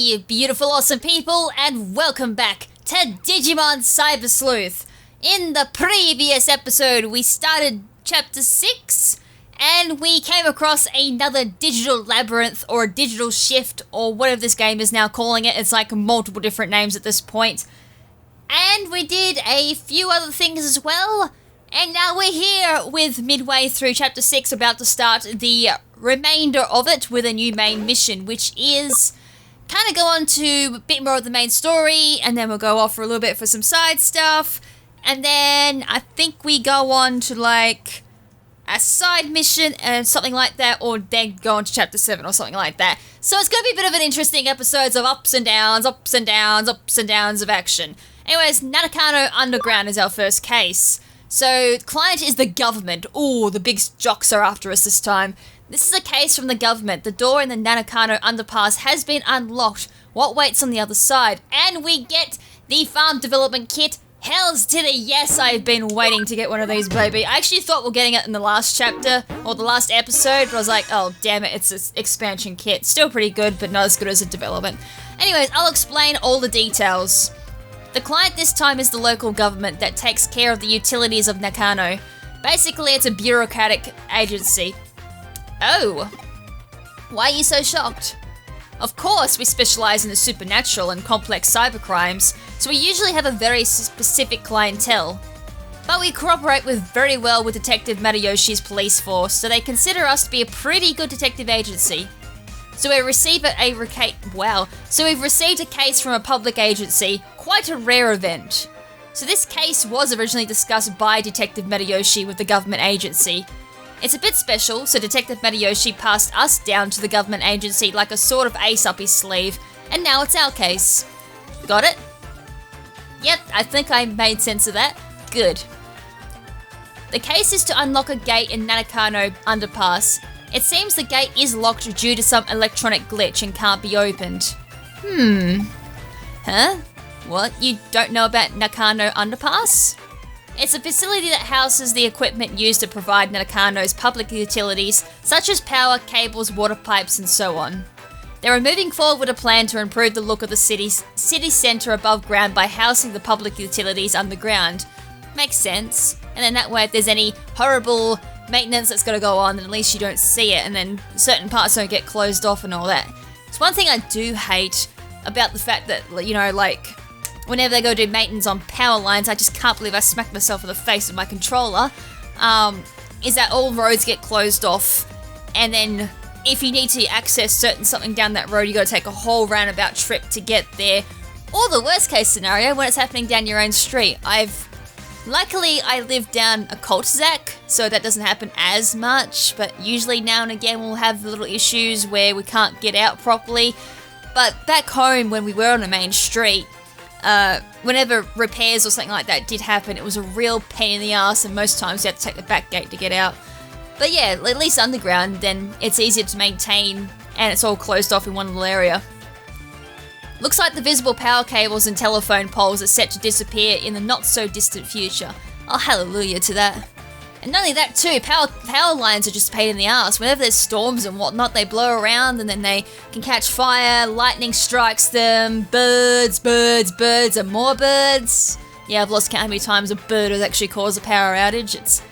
you beautiful, awesome people, and welcome back to Digimon Cyber Sleuth. In the previous episode, we started Chapter 6, and we came across another digital labyrinth, or a digital shift, or whatever this game is now calling it. It's like multiple different names at this point. And we did a few other things as well, and now we're here with midway through Chapter 6, about to start the remainder of it with a new main mission, which is kind of go on to a bit more of the main story, and then we'll go off for a little bit for some side stuff, and then I think we go on to like a side mission and something like that, or then go on to Chapter 7 or something like that. So it's going to be a bit of an interesting episode of ups and downs, ups and downs, ups and downs of action. Anyways, Nanakano Underground is our first case. So, client is the government. Ooh, the big jocks are after us this time. This is a case from the government. The door in the Nanakano underpass has been unlocked. What waits on the other side? And we get the farm development kit. Hells to the yes, I've been waiting to get one of these, baby. I actually thought we were getting it in the last chapter, or the last episode, but I was like, oh, damn it, it's an expansion kit. Still pretty good, but not as good as a development. Anyways, I'll explain all the details. The client this time is the local government that takes care of the utilities of Nakano. Basically, it's a bureaucratic agency. Oh, why are you so shocked? Of course, we specialize in the supernatural and complex cybercrimes, so we usually have a very specific clientele. But we cooperate very well with Detective Matayoshi's police force, so they consider us to be a pretty good detective agency. So we've received a case from a public agency, quite a rare event. So this case was originally discussed by Detective Matayoshi with the government agency. It's a bit special, so Detective Matayoshi passed us down to the government agency like a sort of ace up his sleeve, and now it's our case. Got it? Yep, I think I made sense of that. Good. The case is to unlock a gate in Nanakano underpass. It seems the gate is locked due to some electronic glitch and can't be opened. Huh? What? You don't know about Nakano underpass? It's a facility that houses the equipment used to provide Nakano's public utilities, such as power, cables, water pipes, and so on. They are moving forward with a plan to improve the look of the city centre above ground by housing the public utilities underground. Makes sense. And then that way, if there's any horrible maintenance that's got to go on, then at least you don't see it, and then certain parts don't get closed off and all that. It's one thing I do hate about the fact that, you know, like, whenever they go do maintenance on power lines, I just can't believe I smacked myself in the face with my controller, is that all roads get closed off, and then if you need to access something down that road, you got to take a whole roundabout trip to get there. Or the worst case scenario, when it's happening down your own street. Luckily, I live down a cul-de-sac, so that doesn't happen as much, but usually now and again we'll have little issues where we can't get out properly. But back home, when we were on a main street, whenever repairs or something like that did happen, it was a real pain in the ass, and most times you have to take the back gate to get out. But yeah, at least underground, then it's easier to maintain, and it's all closed off in one little area. Looks like the visible power cables and telephone poles are set to disappear in the not-so-distant future. Oh, hallelujah to that. And not only that too, power lines are just a pain in the ass. Whenever there's storms and whatnot, they blow around and then they can catch fire, lightning strikes them, birds, and more birds. Yeah, I've lost count how many times a bird has actually caused a power outage.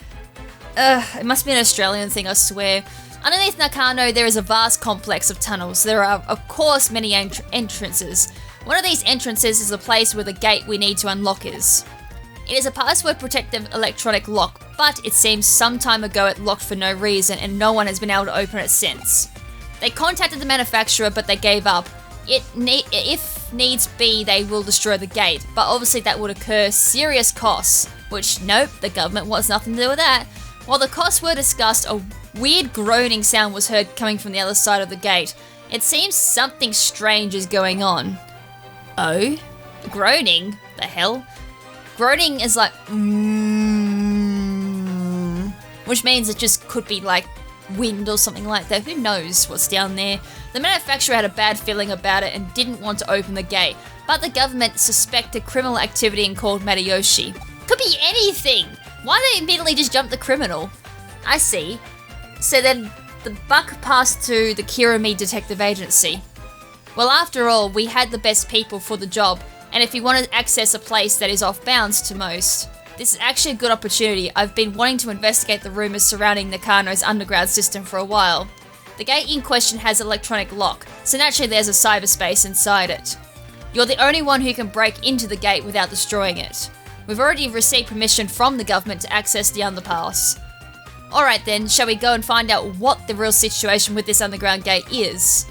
It must be an Australian thing, I swear. Underneath Nakano, there is a vast complex of tunnels. There are, of course, many entrances. One of these entrances is the place where the gate we need to unlock is. It is a password-protective electronic lock, but it seems some time ago it locked for no reason and no one has been able to open it since. They contacted the manufacturer, but they gave up. If needs be, they will destroy the gate, but obviously that would incur serious costs, which, nope, the government wants nothing to do with that. While the costs were discussed, a weird groaning sound was heard coming from the other side of the gate. It seems something strange is going on. Oh? Groaning? The hell? Groaning is like, which means it just could be like wind or something like that. Who knows what's down there? The manufacturer had a bad feeling about it and didn't want to open the gate, but the government suspected criminal activity and called Matayoshi. Could be anything! Why don't they immediately just jump the criminal? I see. So then the buck passed to the Kirimi Detective Agency. Well, after all, we had the best people for the job, and if you want to access a place that is off bounds to most, this is actually a good opportunity. I've been wanting to investigate the rumours surrounding Nakano's underground system for a while. The gate in question has an electronic lock, so naturally there's a cyberspace inside it. You're the only one who can break into the gate without destroying it. We've already received permission from the government to access the underpass. Alright then, shall we go and find out what the real situation with this underground gate is?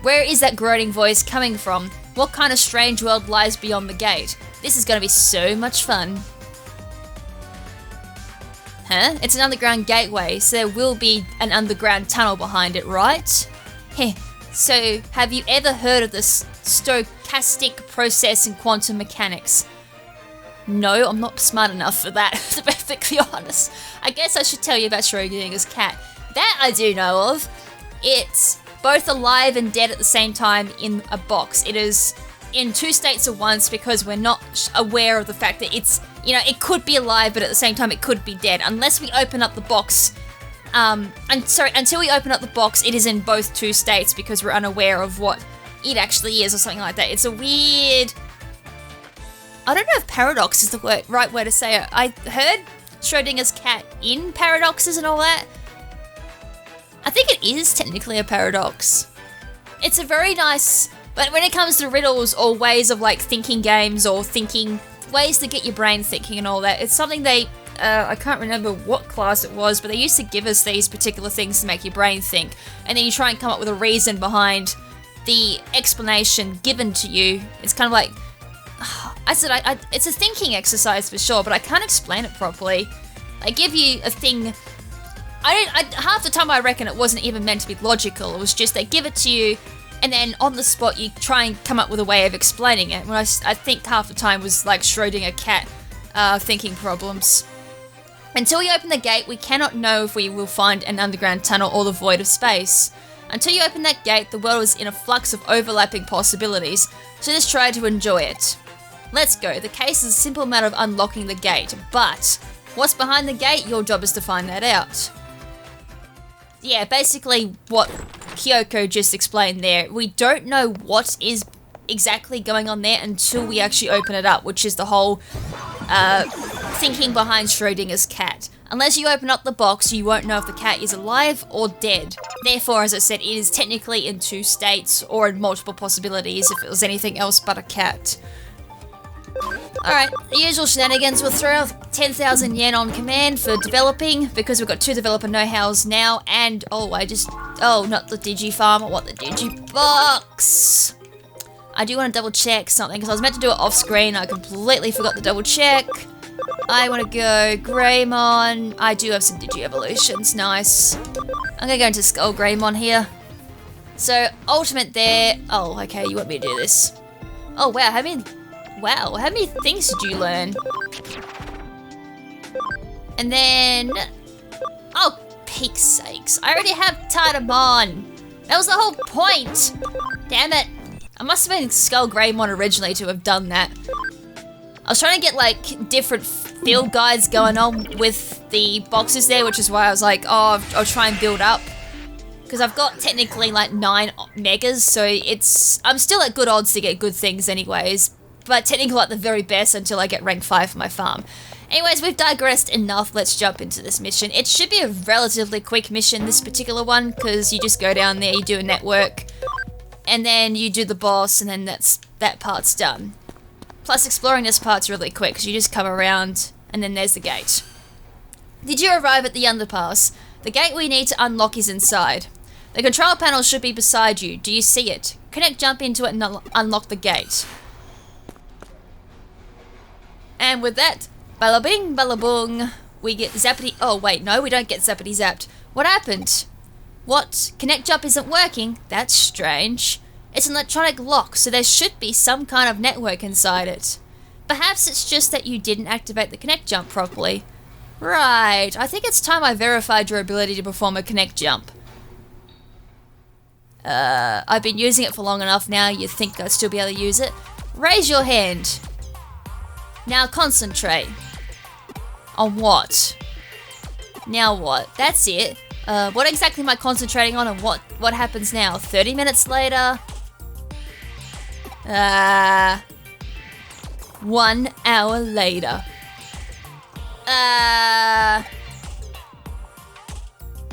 Where is that groaning voice coming from? What kind of strange world lies beyond the gate? This is going to be so much fun. Huh? It's an underground gateway, so there will be an underground tunnel behind it, right? Heh. So, have you ever heard of the stochastic process in quantum mechanics? No, I'm not smart enough for that, to be perfectly honest. I guess I should tell you about Schrodinger's cat. That I do know of. It's both alive and dead at the same time in a box. It is in two states at once because we're not aware of the fact that it's, you know, it could be alive, but at the same time it could be dead. Unless we open up the box, until we open up the box, it is in both two states because we're unaware of what it actually is or something like that. It's a weird... I don't know if paradox is the right way to say it. I heard Schrodinger's cat in paradoxes and all that. I think it is technically a paradox. It's a very nice... But when it comes to riddles or ways of like thinking games or thinking... ways to get your brain thinking and all that, it's something they... I can't remember what class it was, but they used to give us these particular things to make your brain think. And then you try and come up with a reason behind the explanation given to you. It's kind of like... I said, it's a thinking exercise for sure, but I can't explain it properly. They give you a thing... half the time I reckon it wasn't even meant to be logical. It was just they give it to you, and then on the spot you try and come up with a way of explaining it. When I think half the time was like Schrodinger cat thinking problems. Until we open the gate, we cannot know if we will find an underground tunnel or the void of space. Until you open that gate, the world is in a flux of overlapping possibilities, so just try to enjoy it. Let's go. The case is a simple matter of unlocking the gate, but what's behind the gate? Your job is to find that out. Yeah, basically what Kyoko just explained there. We don't know what is exactly going on there until we actually open it up, which is the whole thinking behind Schrodinger's cat. Unless you open up the box, you won't know if the cat is alive or dead. Therefore, as I said, it is technically in two states or in multiple possibilities if it was anything else but a cat. Alright, the usual shenanigans. We'll throw 10,000 yen on command for developing, because we've got 2 developer know-hows now, and, not the Digifarm, I want the Digibox! I do want to double check something, because I was meant to do it off screen, I completely forgot to double check. I want to go Greymon. I do have some Digi-evolutions, nice. I'm going to go into Skull Greymon here. So, Ultimate there. Oh, okay, you want me to do this. Oh, wow, how many things did you learn? And then... Oh, peak's sakes. I already have Tadamon. That was the whole point. Damn it. I must have been Skull Greymon originally to have done that. I was trying to get, like, different field guides going on with the boxes there, which is why I was like, oh, I'll try and build up. Because I've got technically, like, 9 megas, so I'm still at good odds to get good things anyways. But technically at the very best until I get rank 5 for my farm. Anyways, we've digressed enough. Let's jump into this mission. It should be a relatively quick mission, this particular one, because you just go down there, you do a network, and then you do the boss, and then that part's done. Plus, exploring this part's really quick, because you just come around, and then there's the gate. Did you arrive at the underpass? The gate we need to unlock is inside. The control panel should be beside you. Do you see it? Connect, jump into it, and unlock the gate. And with that, bada bing, bada boom, we get zappity. Oh, wait, no, we don't get zappity zapped. What happened? What? Connect jump isn't working? That's strange. It's an electronic lock, so there should be some kind of network inside it. Perhaps it's just that you didn't activate the connect jump properly. Right, I think it's time I verified your ability to perform a connect jump. I've been using it for long enough now, you'd think I'd still be able to use it. Raise your hand. Now concentrate. On what? Now what? That's it. What exactly am I concentrating on, and what happens now? 30 minutes later? 1 hour later.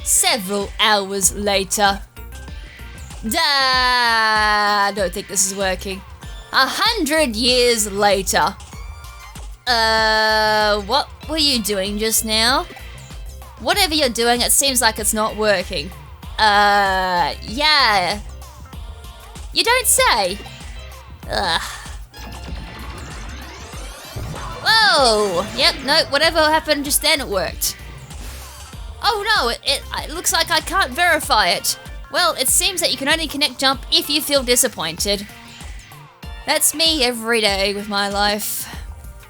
Several hours later. I don't think this is working. 100 years later. What were you doing just now? Whatever you're doing, it seems like it's not working. Yeah. You don't say. Ugh. Whoa! Yep, no, whatever happened just then, it worked. Oh no, it looks like I can't verify it. Well, it seems that you can only connect jump if you feel disappointed. That's me every day with my life.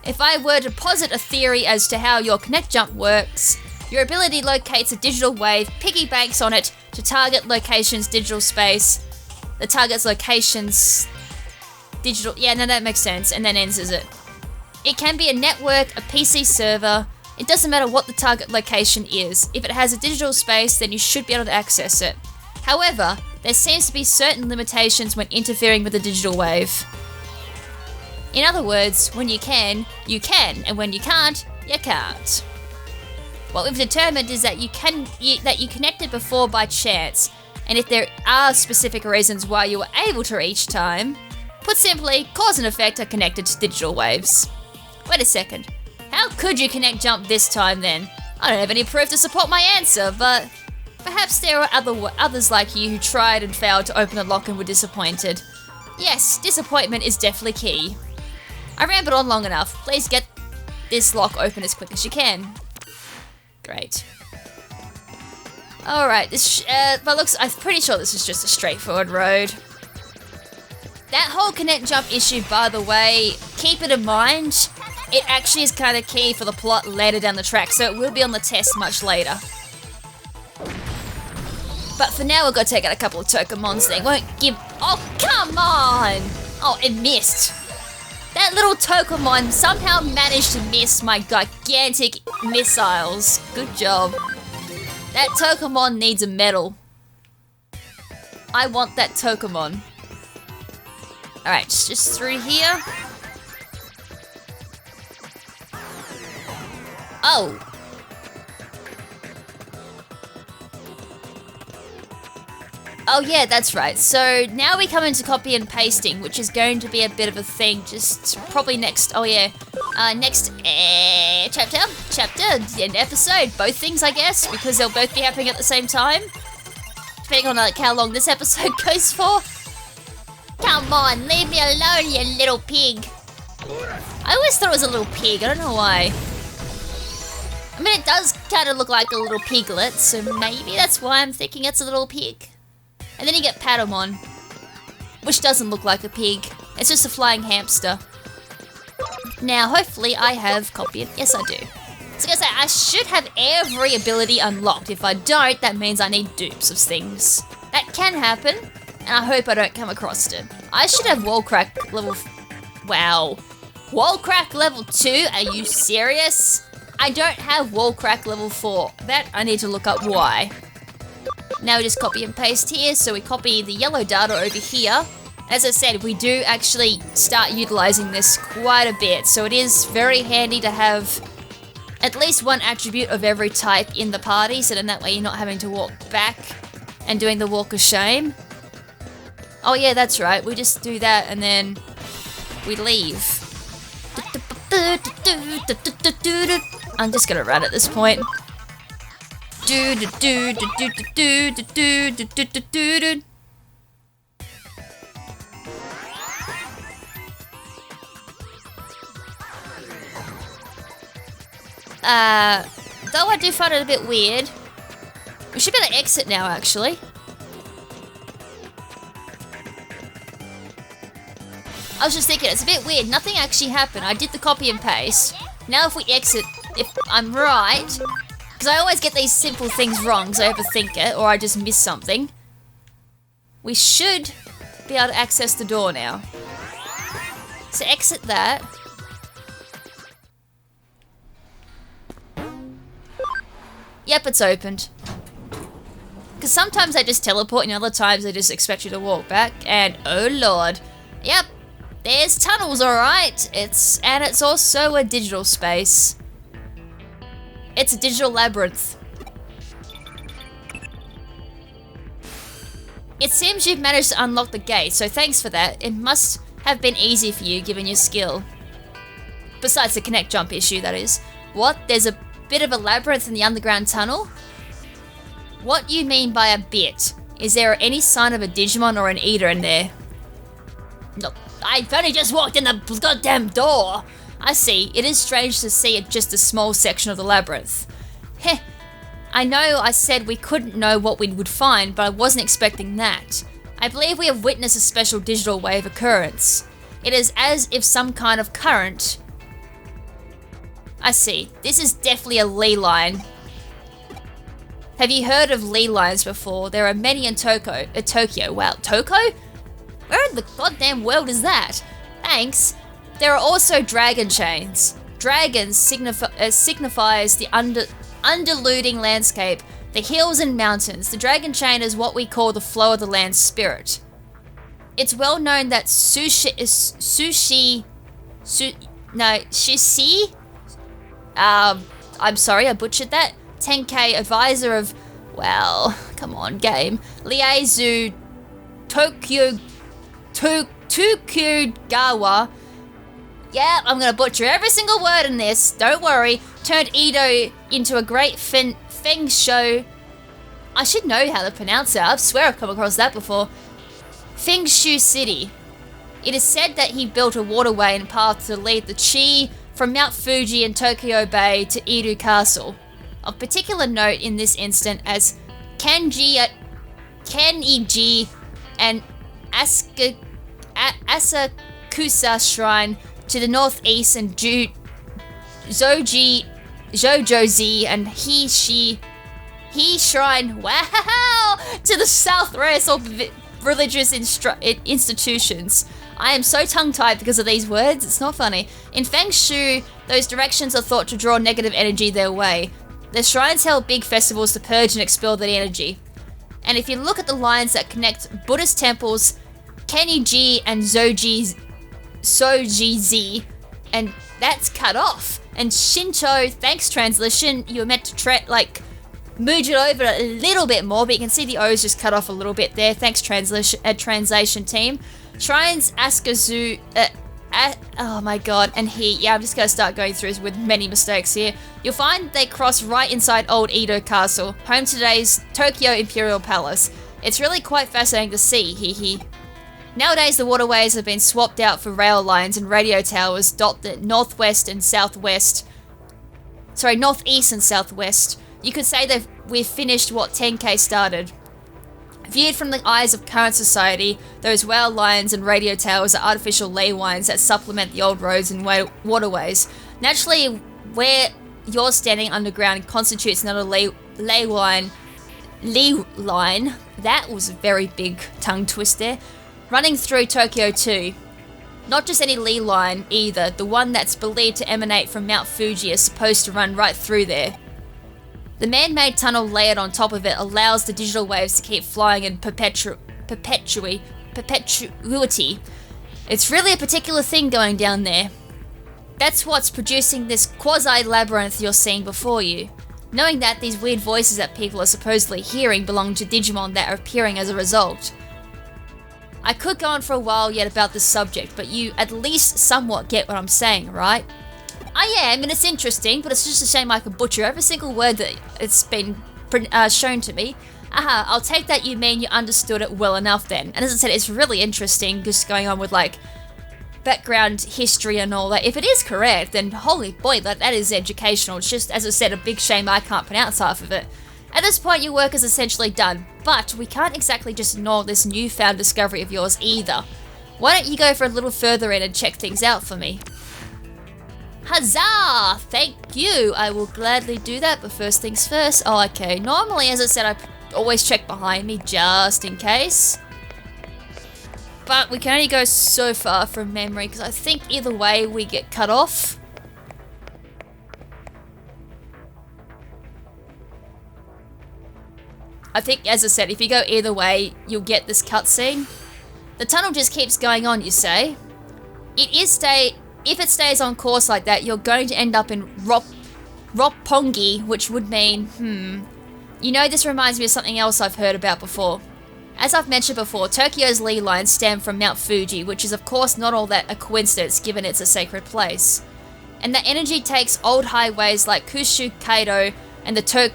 If I were to posit a theory as to how your connect jump works, your ability locates a digital wave, piggybanks on it to target location's digital space. The target's location's digital... Yeah, no, that makes sense, and then enters it. It can be a network, a PC server. It doesn't matter what the target location is. If it has a digital space, then you should be able to access it. However, there seems to be certain limitations when interfering with the digital wave. In other words, when you can, and when you can't, you can't. What we've determined is that you connected before by chance, and if there are specific reasons why you were able to each time, put simply, cause and effect are connected to digital waves. Wait a second, how could you connect jump this time then? I don't have any proof to support my answer, but perhaps there are others like you who tried and failed to open the lock and were disappointed. Yes, disappointment is definitely key. I rambled on long enough. Please get this lock open as quick as you can. Great. Alright, I'm pretty sure this is just a straightforward road. That whole connect jump issue, by the way, keep it in mind. It actually is kind of key for the plot later down the track, so it will be on the test much later. But for now, we've got to take out a couple of Tokamons. They won't give... Oh, come on! Oh, it missed. That little Tokamon somehow managed to miss my gigantic missiles. Good job. That Tokamon needs a medal. I want that Tokamon. Alright, just through here. Oh! Oh yeah, that's right. So now we come into copy and pasting, which is going to be a bit of a thing. Just probably next. Oh yeah, next chapter and episode. Both things, I guess, because they'll both be happening at the same time, depending on like how long this episode goes for. Come on, leave me alone, you little pig. I always thought it was a little pig. I don't know why. I mean, it does kind of look like a little piglet, so maybe that's why I'm thinking it's a little pig. And then you get Patamon, which doesn't look like a pig. It's just a flying hamster. Now, hopefully I have copied. Yes, I do. So I I should have every ability unlocked. If I don't, that means I need dupes of things. That can happen, and I hope I don't come across it. I should have wall crack level... Wow. Wall crack level 2? Are you serious? I don't have wall crack level 4. That I need to look up why. Now we just copy and paste here, so we copy the yellow data over here. As I said, we do actually start utilizing this quite a bit, so it is very handy to have at least one attribute of every type in the party, so then that way you're not having to walk back and doing the walk of shame. Oh yeah, that's right, we just do that and then we leave. I'm just gonna run at this point. Though I do find it a bit weird. We should be able to exit now, actually. I was just thinking, it's a bit weird. Nothing actually happened. I did the copy and paste. Now if we exit, if I'm right, because I always get these simple things wrong because I overthink it or I just miss something. We should be able to access the door now. So exit that. Yep, it's opened. Because sometimes they just teleport and other times they just expect you to walk back. And oh lord. Yep, There's tunnels, alright. It's also a digital space. It's a digital labyrinth. It seems you've managed to unlock the gate, so thanks for that. It must have been easy for you, given your skill. Besides the connect jump issue, that is. What? There's a bit of a labyrinth in the underground tunnel? What do you mean by a bit? Is there any sign of a Digimon or an Eater in there? No, I've only just walked in the goddamn door. I see. It is strange to see just a small section of the labyrinth. Heh. I know I said we couldn't know what we would find, but I wasn't expecting that. I believe we have witnessed a special digital wave occurrence. It is as if some kind of current... I see. This is definitely a Lee line. Have you heard of Lee lines before? There are many in Tokyo. Wow, Toko? Where in the goddamn world is that? Thanks. There are also dragon chains. Dragons signifies the undulating landscape, the hills and mountains. The dragon chain is what we call the flow of the land's spirit. It's well known that Shishi... I'm sorry, I butchered that. 10K advisor of... Well, come on, game. Liezu Tokugawa. Yeah, I'm gonna butcher every single word in this, don't worry. Turned Edo into a great feng shui. I should know how to pronounce it. I swear I've come across that before. Feng Shui City. It is said that he built a waterway and path to lead the chi from Mount Fuji in Tokyo Bay to Edo Castle. Of particular note in this instant as Keniji and Asakusa Shrine to the northeast and Jojozi and He Shrine, wow, to the southwest of religious institutions. I am so tongue-tied because of these words, it's not funny. In Feng Shui, those directions are thought to draw negative energy their way. The shrines held big festivals to purge and expel that energy. And if you look at the lines that connect Buddhist temples, Keniji and Sojizi, and that's cut off. And Shinto, thanks translation, you were meant to mooge it over a little bit more, but you can see the O's just cut off a little bit there. Thanks translation team. Shrines Asukazu, oh my god, and yeah, I'm just gonna start going through this with many mistakes here. You'll find they cross right inside old Edo Castle, home to today's Tokyo Imperial Palace. It's really quite fascinating to see, hee. Nowadays, the waterways have been swapped out for rail lines and radio towers dot the northeast and southwest. You could say that we've finished what 10K started. Viewed from the eyes of current society, those rail lines and radio towers are artificial ley lines that supplement the old roads and waterways. Naturally, where you're standing underground constitutes another ley line. That was a very big tongue twist there. Running through Tokyo too. Not just any ley line either, the one that's believed to emanate from Mount Fuji is supposed to run right through there. The man-made tunnel layered on top of it allows the digital waves to keep flying in perpetuity. It's really a particular thing going down there. That's what's producing this quasi-labyrinth you're seeing before you. Knowing that these weird voices that people are supposedly hearing belong to Digimon that are appearing as a result. I could go on for a while yet about this subject, but you at least somewhat get what I'm saying, right? I am, and it's interesting, but it's just a shame I can butcher every single word that it's been shown to me. Aha, I'll take that you mean you understood it well enough then. And as I said, it's really interesting just going on with background history and all that. If it is correct, then holy boy, that is educational. It's just, as I said, a big shame I can't pronounce half of it. At this point, your work is essentially done, but we can't exactly just ignore this newfound discovery of yours either. Why don't you go for a little further in and check things out for me? Huzzah! Thank you! I will gladly do that, but first things first. Oh, okay. Normally, as I said, I always check behind me just in case. But we can only go so far from memory, because I think either way we get cut off. I think, as I said, if you go either way, you'll get this cutscene. The tunnel just keeps going on, you say? If it stays on course like that, you're going to end up in Roppongi, which would mean, You know, this reminds me of something else I've heard about before. As I've mentioned before, Tokyo's ley lines stem from Mount Fuji, which is of course not all that a coincidence given it's a sacred place. And that energy takes old highways like Kushu Kaido and the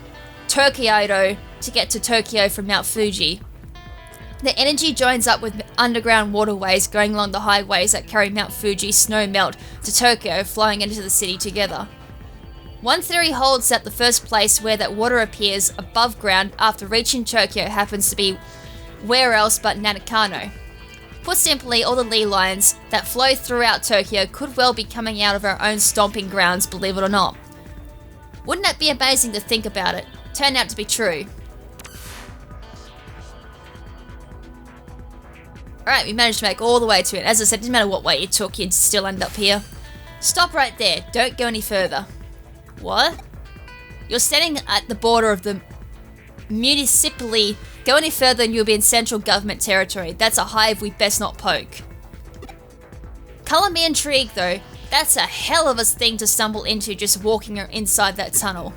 Tokyo to get to Tokyo from Mount Fuji. The energy joins up with underground waterways going along the highways that carry Mount Fuji snow melt to Tokyo, flowing into the city together. One theory holds that the first place where that water appears above ground after reaching Tokyo happens to be where else but Nakano. Put simply, all the ley lines that flow throughout Tokyo could well be coming out of our own stomping grounds, believe it or not. Wouldn't that be amazing to think about it? Turned out to be true. Alright, we managed to make all the way to it. As I said, it didn't matter what way you took, you'd still end up here. Stop right there. Don't go any further. What? You're standing at the border of the municipally. Go any further and you'll be in central government territory. That's a hive we best not poke. Colour me intrigued though. That's a hell of a thing to stumble into just walking inside that tunnel.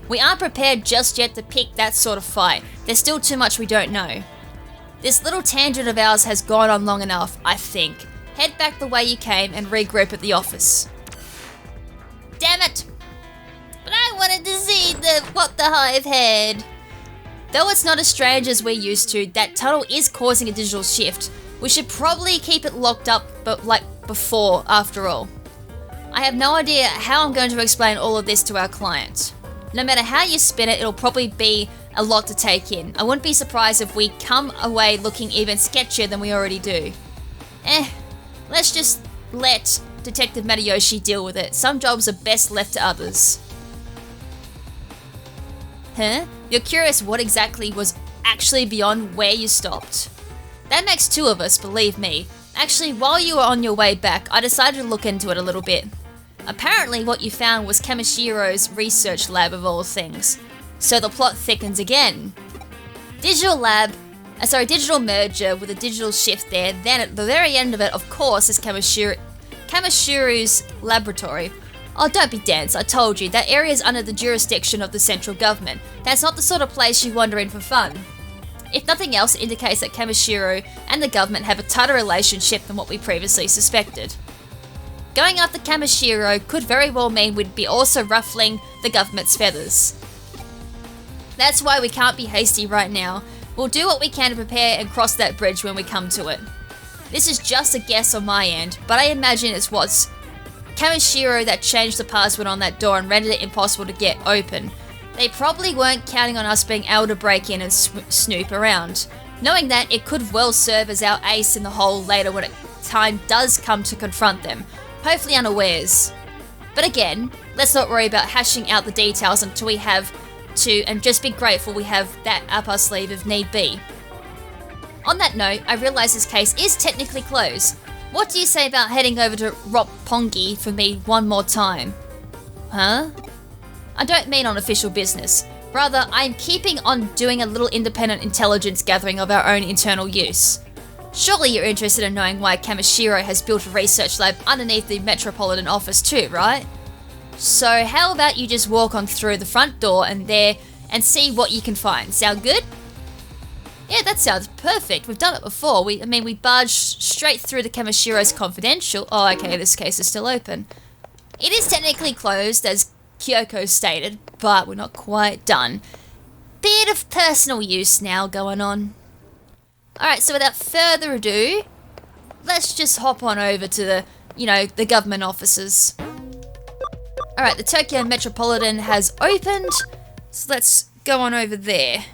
We aren't prepared just yet to pick that sort of fight. There's still too much we don't know. This little tangent of ours has gone on long enough, I think. Head back the way you came and regroup at the office. Damn it! But I wanted to see what the hive had. Though it's not as strange as we're used to, that tunnel is causing a digital shift. We should probably keep it locked up, but like before, after all. I have no idea how I'm going to explain all of this to our client. No matter how you spin it, it'll probably be a lot to take in. I wouldn't be surprised if we come away looking even sketchier than we already do. Let's just let Detective Matayoshi deal with it. Some jobs are best left to others. Huh? You're curious what exactly was actually beyond where you stopped? That makes two of us, believe me. Actually, while you were on your way back, I decided to look into it a little bit. Apparently what you found was Kamishiro's research lab of all things. So the plot thickens again. Digital merger with a digital shift there, then at the very end of it, of course, is Kamishiro's laboratory. Oh, don't be dense, I told you, that area is under the jurisdiction of the central government. That's not the sort of place you wander in for fun. If nothing else, it indicates that Kamishiro and the government have a tighter relationship than what we previously suspected. Going after Kamishiro could very well mean we'd be also ruffling the government's feathers. That's why we can't be hasty right now. We'll do what we can to prepare and cross that bridge when we come to it. This is just a guess on my end, but I imagine it's what's Kamishiro that changed the password on that door and rendered it impossible to get open. They probably weren't counting on us being able to break in and snoop around. Knowing that, it could well serve as our ace in the hole later when time does come to confront them, hopefully unawares. But again, let's not worry about hashing out the details until we have to, and just be grateful we have that up our sleeve if need be. On that note, I realise this case is technically closed. What do you say about heading over to Roppongi for me one more time? Huh? I don't mean on official business. Rather, I am keeping on doing a little independent intelligence gathering of our own internal use. Surely you're interested in knowing why Kamishiro has built a research lab underneath the Metropolitan Office too, right? So how about you just walk on through the front door and see what you can find. Sound good? Yeah, that sounds perfect. We've done it before. We barged straight through the Kamishiro's confidential. Oh, okay, this case is still open. It is technically closed, as Kyoko stated, but we're not quite done. Bit of personal use now going on. Alright, so without further ado, let's just hop on over to the government offices. Alright, the Tokyo Metropolitan has opened, so let's go on over there.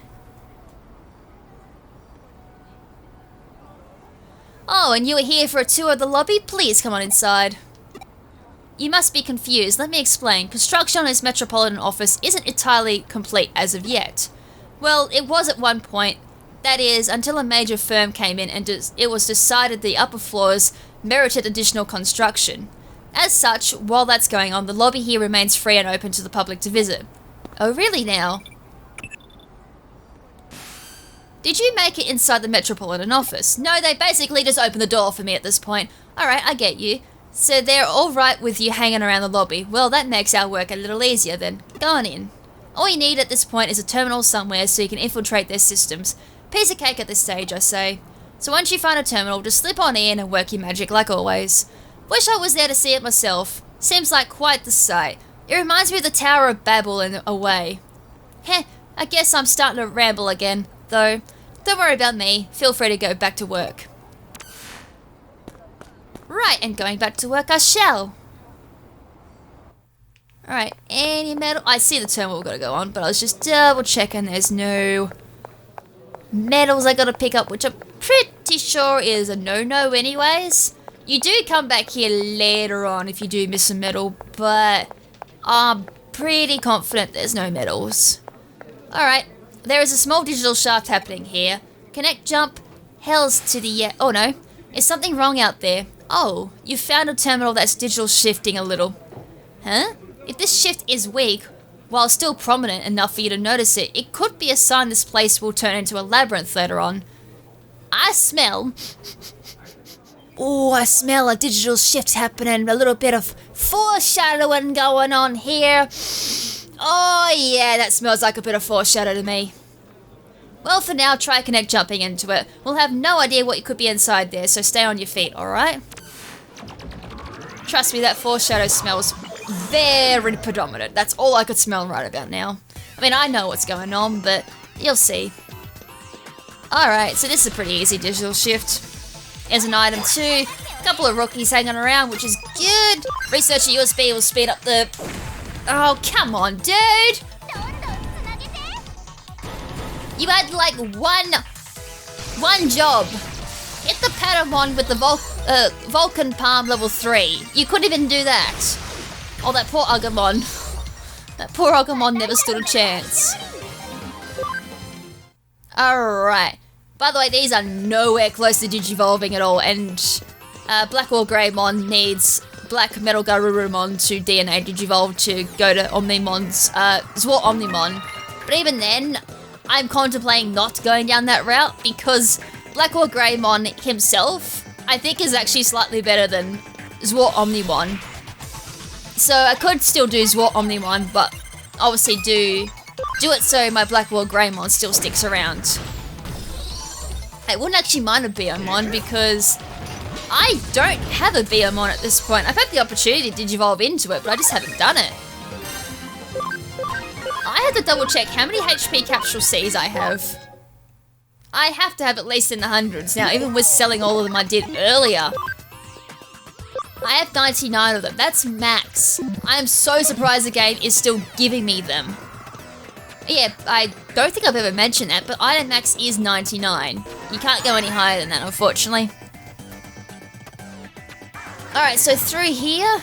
Oh, and you were here for a tour of the lobby? Please come on inside. You must be confused. Let me explain. Construction on this Metropolitan office isn't entirely complete as of yet. Well, it was at one point. That is, until a major firm came in and it was decided the upper floors merited additional construction. As such, while that's going on, the lobby here remains free and open to the public to visit. Oh, really now? Did you make it inside the Metropolitan office? No, they basically just opened the door for me at this point. Alright, I get you. So they're alright with you hanging around the lobby. Well, that makes our work a little easier then. Go on in. All you need at this point is a terminal somewhere so you can infiltrate their systems. Piece of cake at this stage, I say. So once you find a terminal, just slip on in and work your magic like always. Wish I was there to see it myself. Seems like quite the sight. It reminds me of the Tower of Babel in a way. Heh, I guess I'm starting to ramble again, though. Don't worry about me. Feel free to go back to work. Right, and going back to work I shall. Alright, any metal? I see the terminal we've got to go on, but I was just double checking there's no metals I got to pick up, which I'm pretty sure is a no-no anyways. You do come back here later on if you do miss a metal, but I'm pretty confident there's no metals. Alright, there is a small digital shaft happening here. Connect jump, hells to the... oh no, is something wrong out there? Oh, you found a terminal that's digital shifting a little. Huh? If this shift is weak, while still prominent enough for you to notice it, it could be a sign this place will turn into a labyrinth later on. I smell... oh, I smell a digital shift happening, a little bit of foreshadowing going on here. Oh yeah, that smells like a bit of foreshadow to me. Well, for now, try connect jumping into it. We'll have no idea what could be inside there, so stay on your feet, alright? Trust me, that foreshadow smells very predominant. That's all I could smell right about now. I mean, I know what's going on, but you'll see. Alright, so this is a pretty easy digital shift. There's an item too. A couple of rookies hanging around, which is good. Research a USB will speed up the... oh, come on, dude! You had like one job. Hit the Patamon with the Vulcan Palm level 3. You couldn't even do that. Oh, that poor Agumon. That poor Agumon never stood a chance. Alright. By the way, these are nowhere close to digivolving at all, and Black or Greymon needs Black Metal Garurumon to DNA digivolve to go to Omnimon's, Zwart Omnimon. But even then, I'm contemplating not going down that route because Black or Greymon himself, I think, is actually slightly better than Zwart Omnimon. So I could still do Zwart Omnimon, but obviously do it so my Black or Greymon still sticks around. I wouldn't actually mind a Beomon because I don't have a Beomon at this point. I've had the opportunity to digivolve into it, but I just haven't done it. I had to double check how many HP capsule Cs I have. I have to have at least in the hundreds. Now, even with selling all of them I did earlier, I have 99 of them. That's max. I am so surprised the game is still giving me them. Yeah, I don't think I've ever mentioned that, but item max is 99. You can't go any higher than that, unfortunately. Alright, so through here.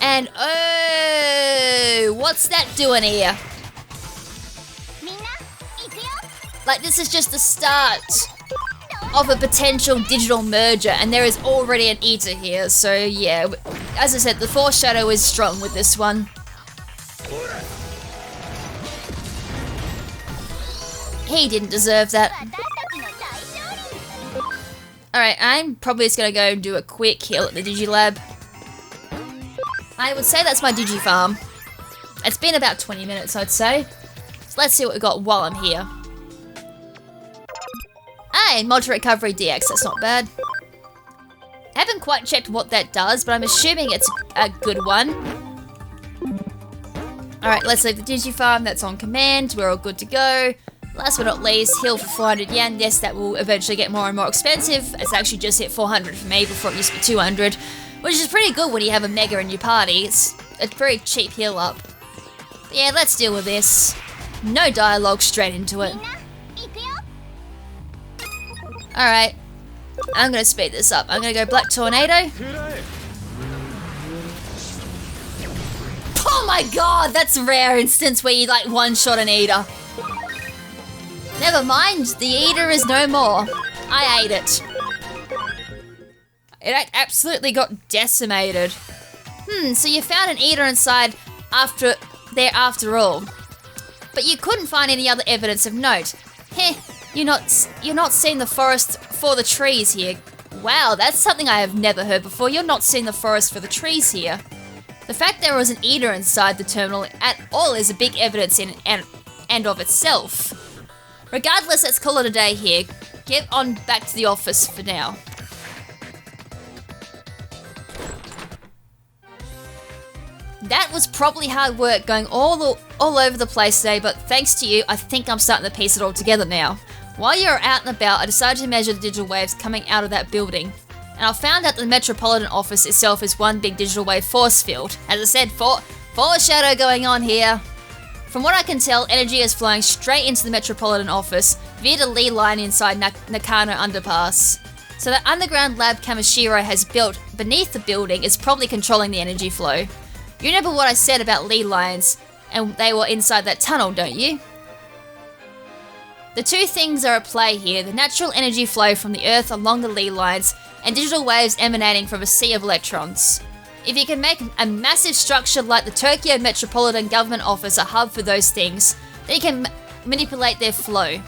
And oh, what's that doing here? Like, this is just the start of a potential digital merger, and there is already an eater here, so yeah. As I said, the foreshadow is strong with this one. He didn't deserve that. Alright, I'm probably just gonna go and do a quick heal at the Digilab. I would say that's my Digifarm. It's been about 20 minutes, I'd say. So let's see what we got while I'm here. Hey, mod recovery DX, that's not bad. I haven't quite checked what that does, but I'm assuming it's a good one. Alright, let's leave the Digifarm, that's on command, we're all good to go. Last but not least, heal for 400 yen. Yes, that will eventually get more and more expensive. It's actually just hit 400 for me before it used to be 200, which is pretty good when you have a mega in your party. It's a very cheap heal up. But yeah, let's deal with this. No dialogue, straight into it. Alright, I'm gonna speed this up. I'm gonna go Black Tornado. Oh my god, that's a rare instance where you like one-shot an eater. Never mind, the eater is no more. I ate it. It absolutely got decimated. So you found an eater inside after all. But you couldn't find any other evidence of note. Heh, you're not seeing the forest for the trees here. Wow, that's something I have never heard before. You're not seeing the forest for the trees here. The fact there was an eater inside the terminal at all is a big evidence in and of itself. Regardless, let's call it a day here. Get on back to the office for now. That was probably hard work going all over the place today, but thanks to you, I think I'm starting to piece it all together now. While you were out and about, I decided to measure the digital waves coming out of that building. And I found out the Metropolitan Office itself is one big digital wave force field. As I said, foreshadow going on here. From what I can tell, energy is flowing straight into the Metropolitan Office via the Lee line inside Nakano underpass. So the underground lab Kamishiro has built beneath the building is probably controlling the energy flow. You remember what I said about Lee lines, and they were inside that tunnel, don't you? The two things are at play here, the natural energy flow from the Earth along the Lee lines, and digital waves emanating from a sea of electrons. If you can make a massive structure like the Tokyo Metropolitan Government Office a hub for those things, then you can manipulate their flow.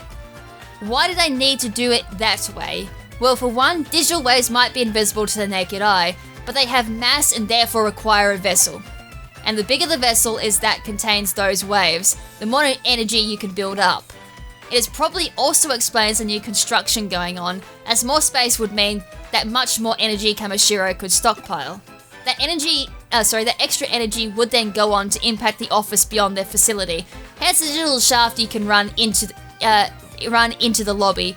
Why do they need to do it that way? Well, for one, digital waves might be invisible to the naked eye, but they have mass and therefore require a vessel. And the bigger the vessel is that contains those waves, the more energy you can build up. It is probably also explains the new construction going on, as more space would mean that much more energy Kamishiro could stockpile. That extra energy would then go on to impact the office beyond their facility. Hence the digital shaft you can run into the lobby.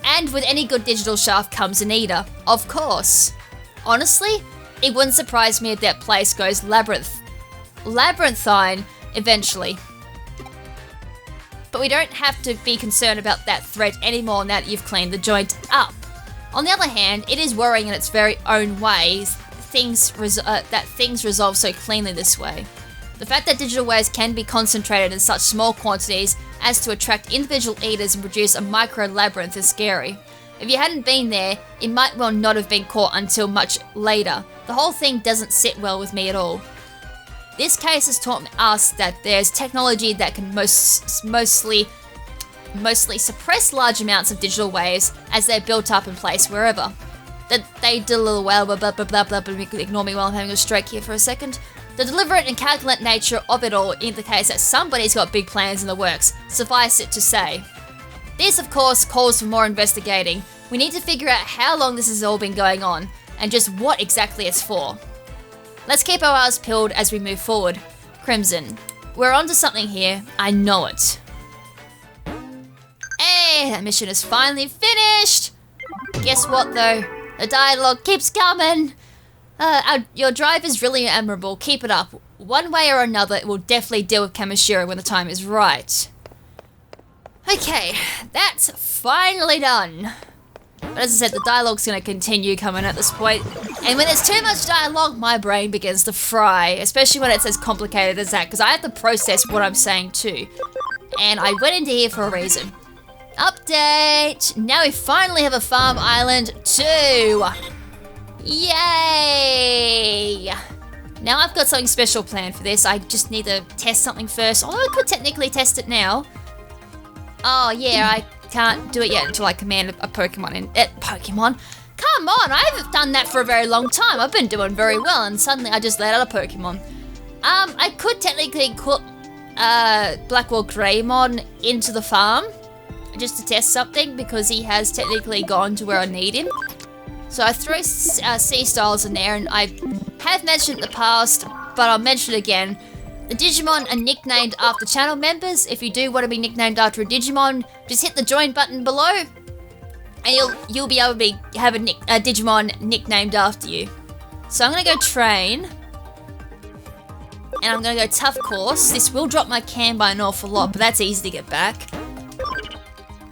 And with any good digital shaft comes an eater, of course. Honestly, it wouldn't surprise me if that place goes labyrinthine eventually. But we don't have to be concerned about that threat anymore now that you've cleaned the joint up. On the other hand, it is worrying in its very own ways that things resolve so cleanly this way. The fact that digital waves can be concentrated in such small quantities as to attract individual eaters and produce a micro-labyrinth is scary. If you hadn't been there, it might well not have been caught until much later. The whole thing doesn't sit well with me at all. This case has taught us that there's technology that can mostly suppress large amounts of digital waves as they're built up in place wherever. That they did a little while, blah blah blah blah blah, but ignore me while I'm having a stroke here for a second. The deliberate and calculate nature of it all indicates that somebody's got big plans in the works, suffice it to say. This, of course, calls for more investigating. We need to figure out how long this has all been going on, and just what exactly it's for. Let's keep our eyes peeled as we move forward. KrimZen, we're onto something here, I know it. Hey, that mission is finally finished! Guess what though? The dialogue keeps coming! Your drive is really admirable, keep it up. One way or another, it will definitely deal with Kamishiro when the time is right. Okay, that's finally done. But as I said, the dialogue's going to continue coming at this point. And when there's too much dialogue, my brain begins to fry. Especially when it's as complicated as that, because I have to process what I'm saying too. And I went into here for a reason. Update! Now we finally have a farm island too! Yay! Now I've got something special planned for this. I just need to test something first. Although I could technically test it now. Oh yeah, I can't do it yet until I command a Pokemon in Pokemon? Come on, I haven't done that for a very long time. I've been doing very well and suddenly I just let out a Pokemon. I could technically put Blackwell Greymon into the farm just to test something because he has technically gone to where I need him. So I throw C-Styles in there, and I have mentioned it in the past, but I'll mention it again. The Digimon are nicknamed after channel members. If you do want to be nicknamed after a Digimon, just hit the join button below, and you'll be able to have a Digimon nicknamed after you. So I'm gonna go train, and I'm gonna go tough course. This will drop my cam by an awful lot, but that's easy to get back.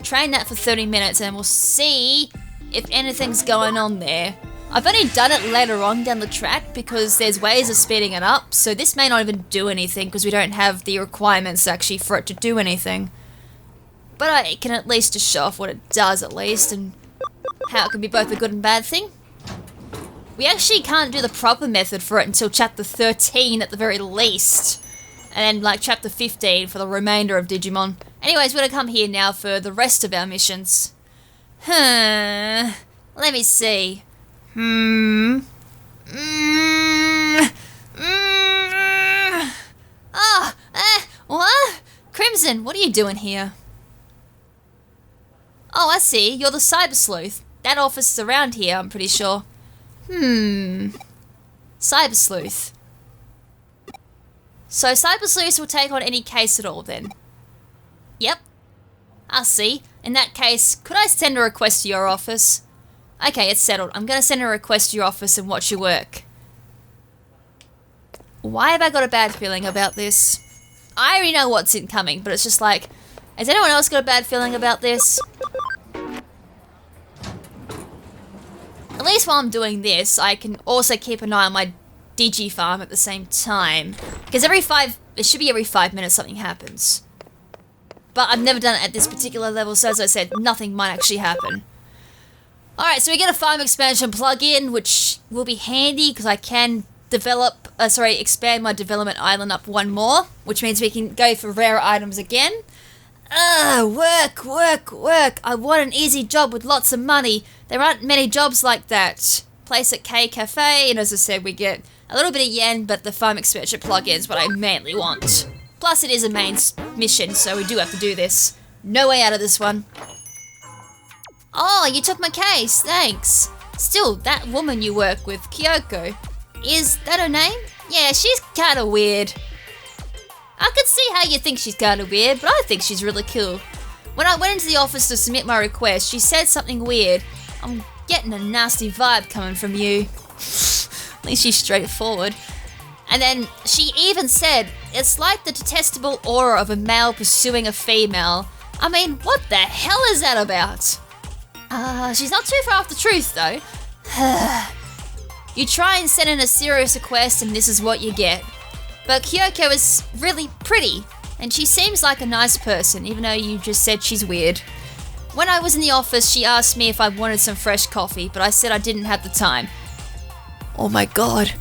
Train that for 30 minutes, and we'll see if anything's going on there. I've only done it later on down the track because there's ways of speeding it up, so this may not even do anything because we don't have the requirements actually for it to do anything. But I can at least just show off what it does at least, and how it can be both a good and bad thing. We actually can't do the proper method for it until chapter 13 at the very least, and then like chapter 15 for the remainder of Digimon. Anyways, we're gonna come here now for the rest of our missions. Let me see. Hmm. Mm. Mm. Ah, what? KrimZen, what are you doing here? Oh, I see. You're the Cyber Sleuth. That office is around here, I'm pretty sure. Cyber Sleuth. So Cyber Sleuth will take on any case at all then? Yep. I see. In that case, could I send a request to your office? Okay, it's settled. I'm going to send a request to your office and watch your work. Why have I got a bad feeling about this? I already know what's incoming, but it's just like, has anyone else got a bad feeling about this? At least while I'm doing this, I can also keep an eye on my Digi farm at the same time. Because it should be every 5 minutes something happens. But I've never done it at this particular level, so as I said, nothing might actually happen. Alright, so we get a farm expansion plugin, which will be handy because I can expand my development island up one more, which means we can go for rare items again. Work. I want an easy job with lots of money. There aren't many jobs like that. Place at K Cafe, and as I said, we get a little bit of yen, but the farm expansion plugin is what I mainly want. Plus, it is a main mission, so we do have to do this. No way out of this one. Oh, you took my case, thanks. Still, that woman you work with, Kyoko, is that her name? Yeah, she's kinda weird. I could see how you think she's kinda weird, but I think she's really cool. When I went into the office to submit my request, she said something weird. I'm getting a nasty vibe coming from you. At least she's straightforward. And then she even said, it's like the detestable aura of a male pursuing a female. I mean, what the hell is that about? She's not too far off the truth though. You try and send in a serious request and this is what you get. But Kyoko is really pretty, and she seems like a nice person, even though you just said she's weird. When I was in the office, she asked me if I wanted some fresh coffee, but I said I didn't have the time. Oh my god.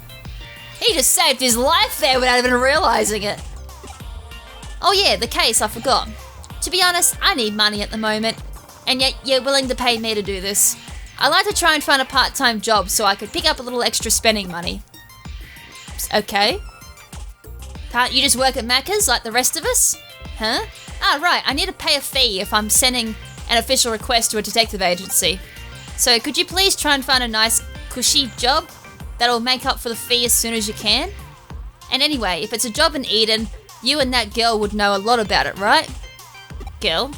He just saved his life there without even realizing it. Oh yeah, the case, I forgot. To be honest, I need money at the moment, and yet you're willing to pay me to do this. I like to try and find a part-time job so I could pick up a little extra spending money. Okay. Can't you just work at Macca's like the rest of us? Huh? Ah, right, I need to pay a fee if I'm sending an official request to a detective agency. So could you please try and find a nice, cushy job that'll make up for the fee as soon as you can? And anyway, if it's a job in Eden, you and that girl would know a lot about it, right? Girl?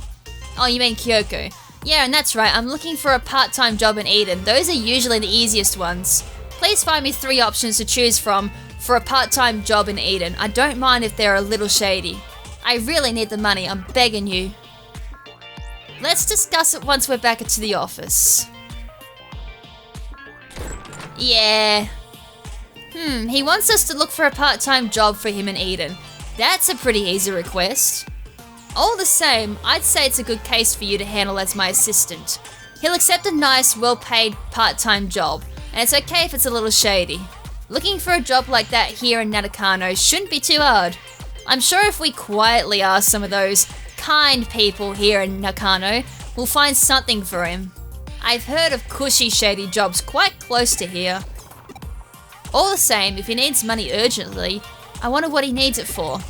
Oh, you mean Kyoko. Yeah, and that's right, I'm looking for a part-time job in Eden. Those are usually the easiest ones. Please find me 3 options to choose from for a part-time job in Eden. I don't mind if they're a little shady. I really need the money, I'm begging you. Let's discuss it once we're back into the office. Yeah. He wants us to look for a part-time job for him in Eden. That's a pretty easy request. All the same, I'd say it's a good case for you to handle as my assistant. He'll accept a nice, well-paid part-time job, and it's okay if it's a little shady. Looking for a job like that here in Natakano shouldn't be too hard. I'm sure if we quietly ask some of those kind people here in Nakano, we'll find something for him. I've heard of cushy shady jobs quite close to here. All the same, if he needs money urgently, I wonder what he needs it for.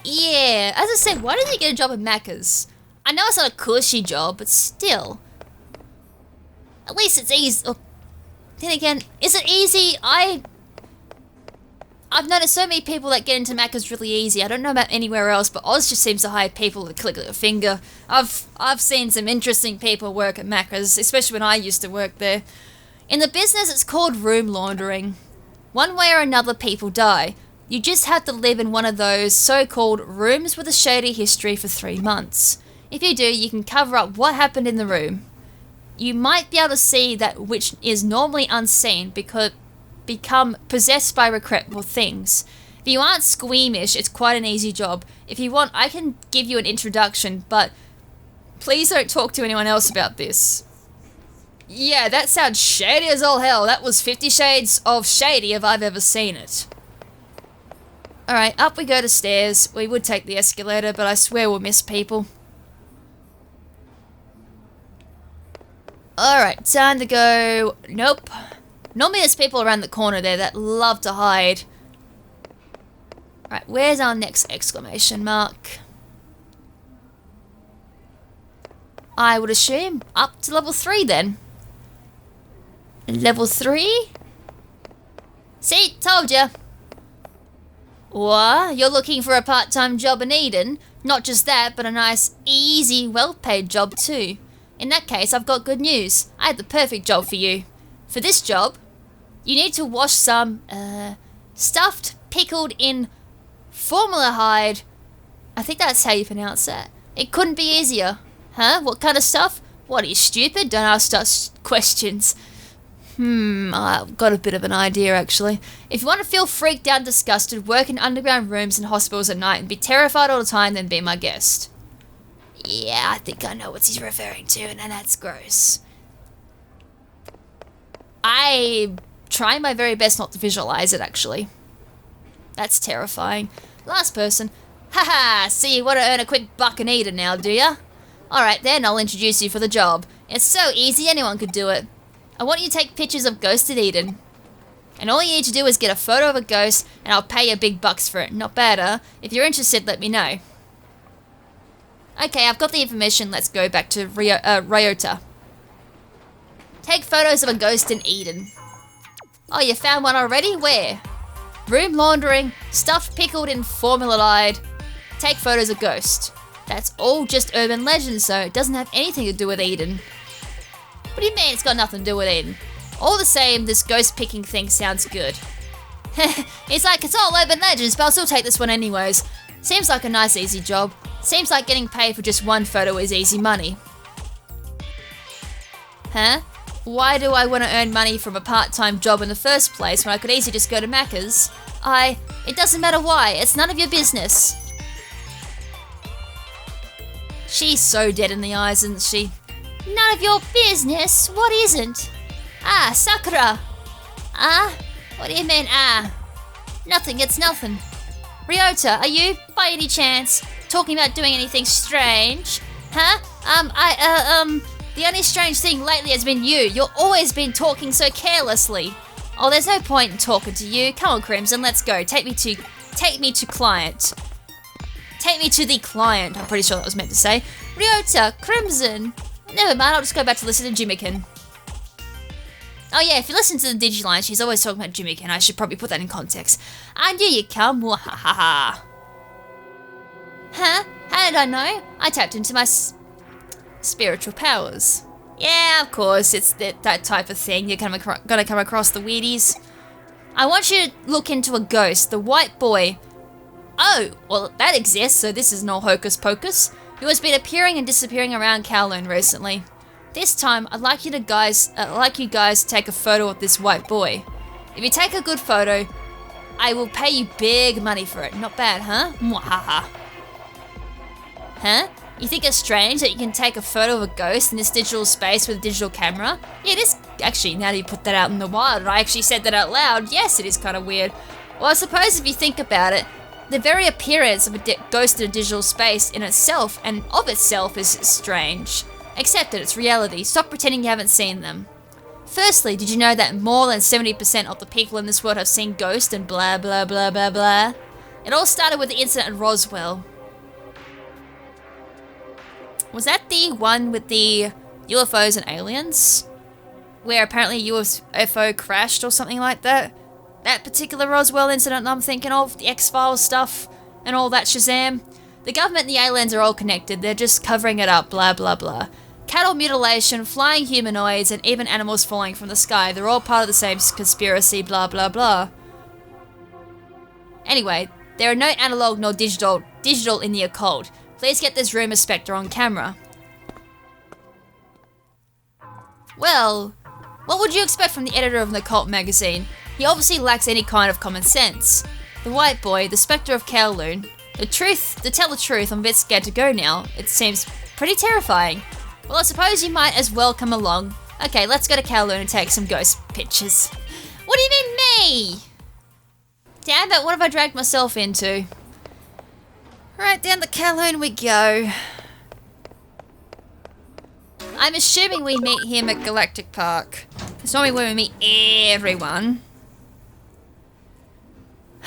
Yeah, as I said, why did he get a job at Macca's? I know it's not a cushy job, but still. At least it's easy. Oh, then again, is it easy? I've noticed so many people that get into Macca's really easy. I don't know about anywhere else, but Oz just seems to hire people with a click of a finger. I've seen some interesting people work at Macca's, especially when I used to work there. In the business, it's called room laundering. One way or another, people die. You just have to live in one of those so-called rooms with a shady history for 3 months. If you do, you can cover up what happened in the room. You might be able to see that which is normally unseen because become possessed by regrettable things. If you aren't squeamish, it's quite an easy job. If you want, I can give you an introduction, but please don't talk to anyone else about this. Yeah, that sounds shady as all hell. That was 50 Shades of Shady if I've ever seen it. Alright, up we go to stairs. We would take the escalator, but I swear we'll miss people. Alright, time to go. Nope. Normally there's people around the corner there that love to hide. Right, where's our next exclamation mark? I would assume up to level 3 then. Level 3? See, told ya. What? You're looking for a part-time job in Eden? Not just that, but a nice, easy, well-paid job too. In that case, I've got good news. I have the perfect job for you. For this job, you need to wash some, stuffed, pickled in formaldehyde. I think that's how you pronounce that. It couldn't be easier. Huh? What kind of stuff? What, are you stupid? Don't ask us questions. I've got a bit of an idea, actually. If you want to feel freaked out and disgusted, work in underground rooms and hospitals at night, and be terrified all the time, then be my guest. Yeah, I think I know what he's referring to, and that's gross. I try my very best not to visualize it, actually. That's terrifying. Last person. Haha, see you want to earn a quick buck in Eden now, do ya? Alright then, I'll introduce you for the job. It's so easy, anyone could do it. I want you to take pictures of ghosts at Eden. And all you need to do is get a photo of a ghost, and I'll pay you big bucks for it. Not bad, huh? If you're interested, let me know. Okay, I've got the information. Let's go back to Ryota. Take photos of a ghost in Eden. Oh, you found one already? Where? Room laundering, stuff pickled in formaldehyde. Take photos of ghost. That's all just urban legends, so it doesn't have anything to do with Eden. What do you mean it's got nothing to do with Eden? All the same, this ghost picking thing sounds good. It's like, it's all urban legends, but I'll still take this one anyways. Seems like a nice easy job. Seems like getting paid for just one photo is easy money. Huh? Why do I want to earn money from a part-time job in the first place when I could easily just go to Macca's? It doesn't matter why, it's none of your business. She's so dead in the eyes, isn't she? None of your business? What isn't? Ah, Sakura! Ah? What do you mean, ah? Nothing, it's nothing. Ryota, are you, by any chance, talking about doing anything strange? Huh? The only strange thing lately has been you. You've always been talking so carelessly. Oh, there's no point in talking to you. Come on, KrimZen, let's go. Take me to client. Take me to the client. I'm pretty sure that was meant to say. Ryota, KrimZen. Never mind, I'll just go back to listen to Jimikin. Oh yeah, if you listen to the Digiline, she's always talking about Jimikin. I should probably put that in context. I knew you'd come. Wahahaha. Huh? How did I know? I tapped into my spiritual powers. Yeah, of course, it's that type of thing. You're gonna come across the weirdies. I want you to look into a ghost, the white boy. Oh, well, that exists, so this is no hocus pocus. Who has been appearing and disappearing around Kowloon recently. This time, I'd like you guys to take a photo of this white boy. If you take a good photo, I will pay you big money for it. Not bad, huh? Mwahaha. Huh? You think it's strange that you can take a photo of a ghost in this digital space with a digital camera? Yeah, it is. Actually, now that you put that out in the wild, and I actually said that out loud, yes, it is kind of weird. Well, I suppose if you think about it, the very appearance of a ghost in a digital space in itself and of itself is strange. Accept it, it's reality. Stop pretending you haven't seen them. Firstly, did you know that more than 70% of the people in this world have seen ghosts and blah blah blah blah blah? It all started with the incident at Roswell. Was that the one with the UFOs and aliens? Where apparently a UFO crashed or something like that? That particular Roswell incident I'm thinking of, the X-Files stuff and all that shazam. The government and the aliens are all connected, they're just covering it up, blah blah blah. Cattle mutilation, flying humanoids, and even animals falling from the sky, they're all part of the same conspiracy, blah blah blah. Anyway, there are no analog nor digital in the occult. Please get this rumor spectre on camera. Well, what would you expect from the editor of an occult magazine? He obviously lacks any kind of common sense. The white boy, the spectre of Kowloon. To tell the truth, I'm a bit scared to go now. It seems pretty terrifying. Well, I suppose you might as well come along. Okay, let's go to Kowloon and take some ghost pictures. What do you mean me? Damn it, what have I dragged myself into? Right, down to Kowloon we go. I'm assuming we meet him at Galactic Park. It's normally where we meet everyone.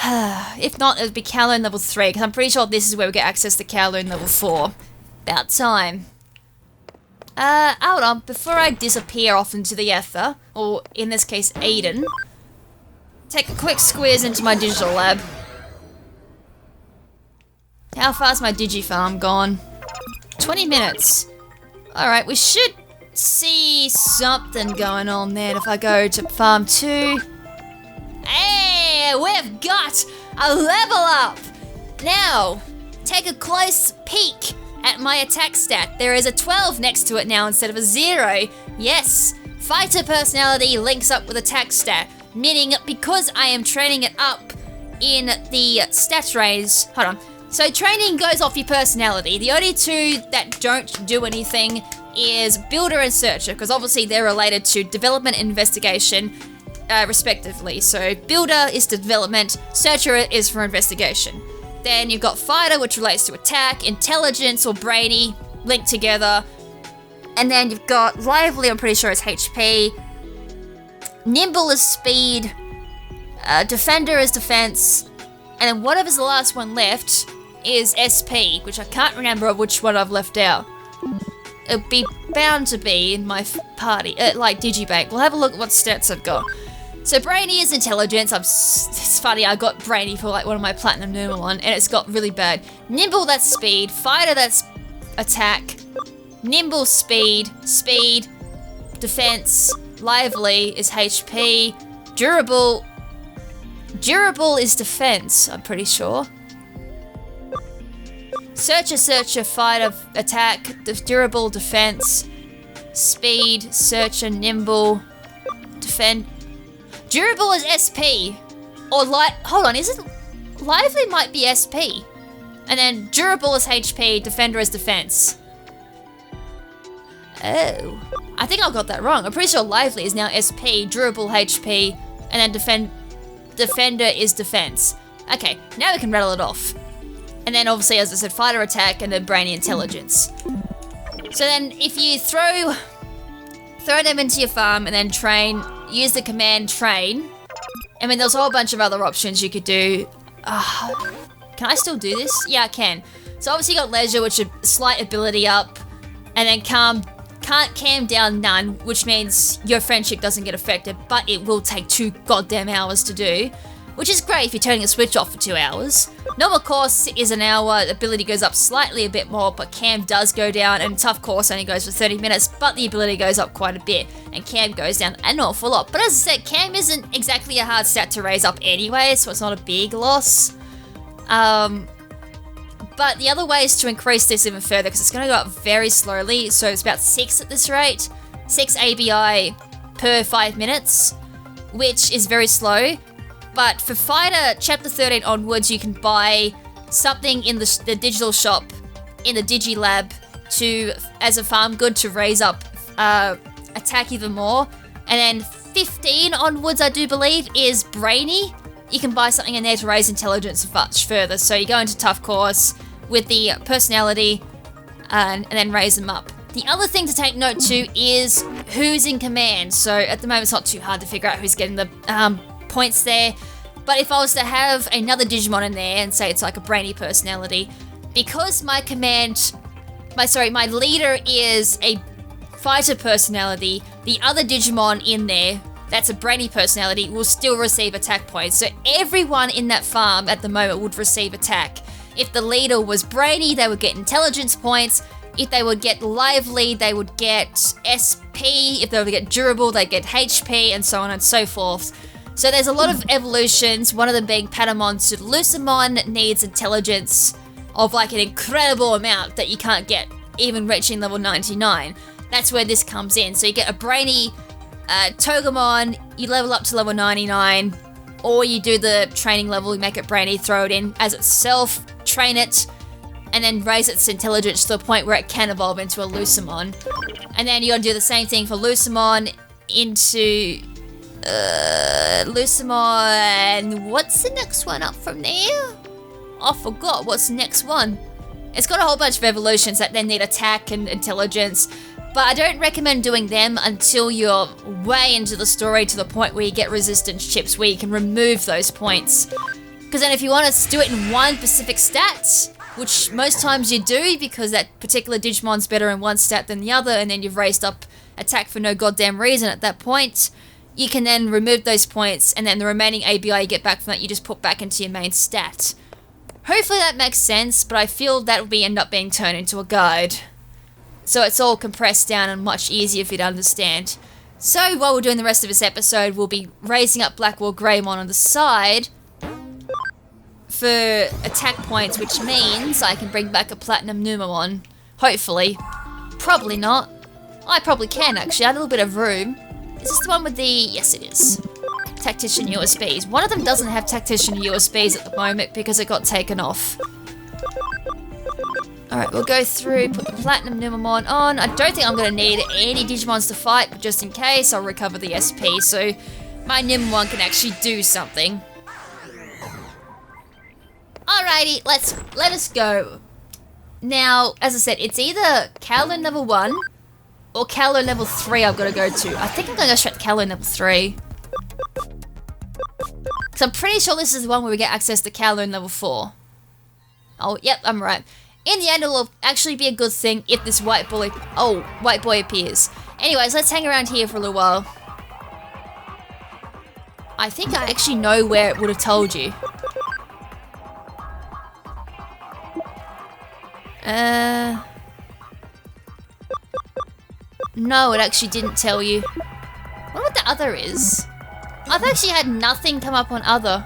If not, it would be Kowloon level 3, because I'm pretty sure this is where we get access to Kowloon level 4. About time. Hold on, before I disappear off into the ether, or in this case, Eden, take a quick squeeze into my digital lab. How far's my digifarm gone? 20 minutes. Alright, we should see something going on then if I go to farm 2. Hey, we've got a level up! Now, take a close peek at my attack stat. There is a 12 next to it now instead of a 0. Yes, fighter personality links up with attack stat, meaning because I am training it up in the stats range. Hold on. So training goes off your personality. The only two that don't do anything is Builder and Searcher, because obviously they're related to development and investigation, respectively. So Builder is to development, Searcher is for investigation. Then you've got Fighter, which relates to attack, Intelligence or Brainy, linked together. And then you've got Lively, I'm pretty sure is HP. Nimble is Speed. Defender is Defense. And then whatever's the last one left is SP, which I can't remember which one I've left out. It'll be bound to be in my party, like Digibank. We'll have a look at what stats I've got. So Brainy is Intelligence. It's funny, I got Brainy for like one of my Platinum Normal one, and it's got really bad. Nimble, that's Speed. Fighter, that's Attack. Nimble, Speed. Speed, Defense. Lively is HP. Durable is Defense, I'm pretty sure. Searcher, Fighter, Attack, Durable, Defense, Speed, Searcher, Nimble, Defend. Durable is SP. Or hold on, isn't Lively might be SP. And then Durable is HP, Defender is Defense. Oh. I think I got that wrong. I'm pretty sure Lively is now SP, Durable HP, and then Defender is Defense. Okay, now we can rattle it off. And then obviously, as I said, Fighter, Attack, and then Brainy, Intelligence. So then if you throw them into your farm and then train, use the command train. I mean, there's a whole bunch of other options you could do. Can I still do this? Yeah, I can. So obviously you got Leisure, which is slight ability up, and then can't cam down none, which means your friendship doesn't get affected, but it will take 2 goddamn hours to do, which is great if you're turning a switch off for 2 hours. Normal course is an hour, ability goes up slightly a bit more, but cam does go down, and tough course only goes for 30 minutes, but the ability goes up quite a bit, and cam goes down an awful lot. But as I said, cam isn't exactly a hard stat to raise up anyway, so it's not a big loss. But the other way is to increase this even further, because it's going to go up very slowly, so it's about 6 at this rate. 6 ABI per 5 minutes, which is very slow. But for Fighter, Chapter 13 onwards, you can buy something in the digital shop, in the Digilab, as a farm good to raise up attack even more. And then 15 onwards, I do believe, is Brainy. You can buy something in there to raise intelligence much further. So you go into tough course with the personality and then raise them up. The other thing to take note too is who's in command. So at the moment, it's not too hard to figure out who's getting the points there. But if I was to have another Digimon in there and say it's like a Brainy personality, because my leader is a fighter personality, the other Digimon in there that's a Brainy personality will still receive attack points. So everyone in that farm at the moment would receive attack. If the leader was Brainy, they would get intelligence points. If they would get Lively, they would get SP. If they would get Durable, they'd get HP, and so on and so forth. So there's a lot of evolutions, one of them being Patamon to Lucamon needs intelligence of like an incredible amount that you can't get even reaching level 99. That's where this comes in. So you get a Brainy Togemon, you level up to level 99, or you do the training level, you make it Brainy, throw it in as itself, train it, and then raise its intelligence to the point where it can evolve into a Lucamon. And then you gotta do the same thing for Lucamon into Lucamon. What's the next one up from there? I forgot what's the next one. It's got a whole bunch of evolutions that then need attack and intelligence. But I don't recommend doing them until you're way into the story to the point where you get resistance chips where you can remove those points. Because then if you want to do it in one specific stat, which most times you do because that particular Digimon's better in one stat than the other, and then you've raised up attack for no goddamn reason at that point, you can then remove those points, and then the remaining ABI you get back from that you just put back into your main stat. Hopefully that makes sense, but I feel that will end up being turned into a guide. So it's all compressed down and much easier for you to understand. So while we're doing the rest of this episode, we'll be raising up Blackwall Greymon on the side for attack points, which means I can bring back a Platinum Numamon. Hopefully. Probably not. I probably can actually, I had a little bit of room. Is this the one with the... Yes it is. Tactician USBs. One of them doesn't have Tactician USBs at the moment because it got taken off. Alright, we'll go through, put the Platinum Numamon on. I don't think I'm going to need any Digimons to fight, but just in case, I'll recover the SP, so my Numamon can actually do something. Alrighty, let us go. Now, as I said, it's either Kowloon level 1 or Kowloon level 3 I've got to go to. I think I'm going to go straight to Kowloon level 3. Because I'm pretty sure this is the one where we get access to Kowloon level 4. Oh, yep, I'm right. In the end, it'll actually be a good thing if this white boy appears. Anyways, let's hang around here for a little while. I think I actually know where it would have told you. No, it actually didn't tell you. I wonder what the other is. I've actually had nothing come up on other.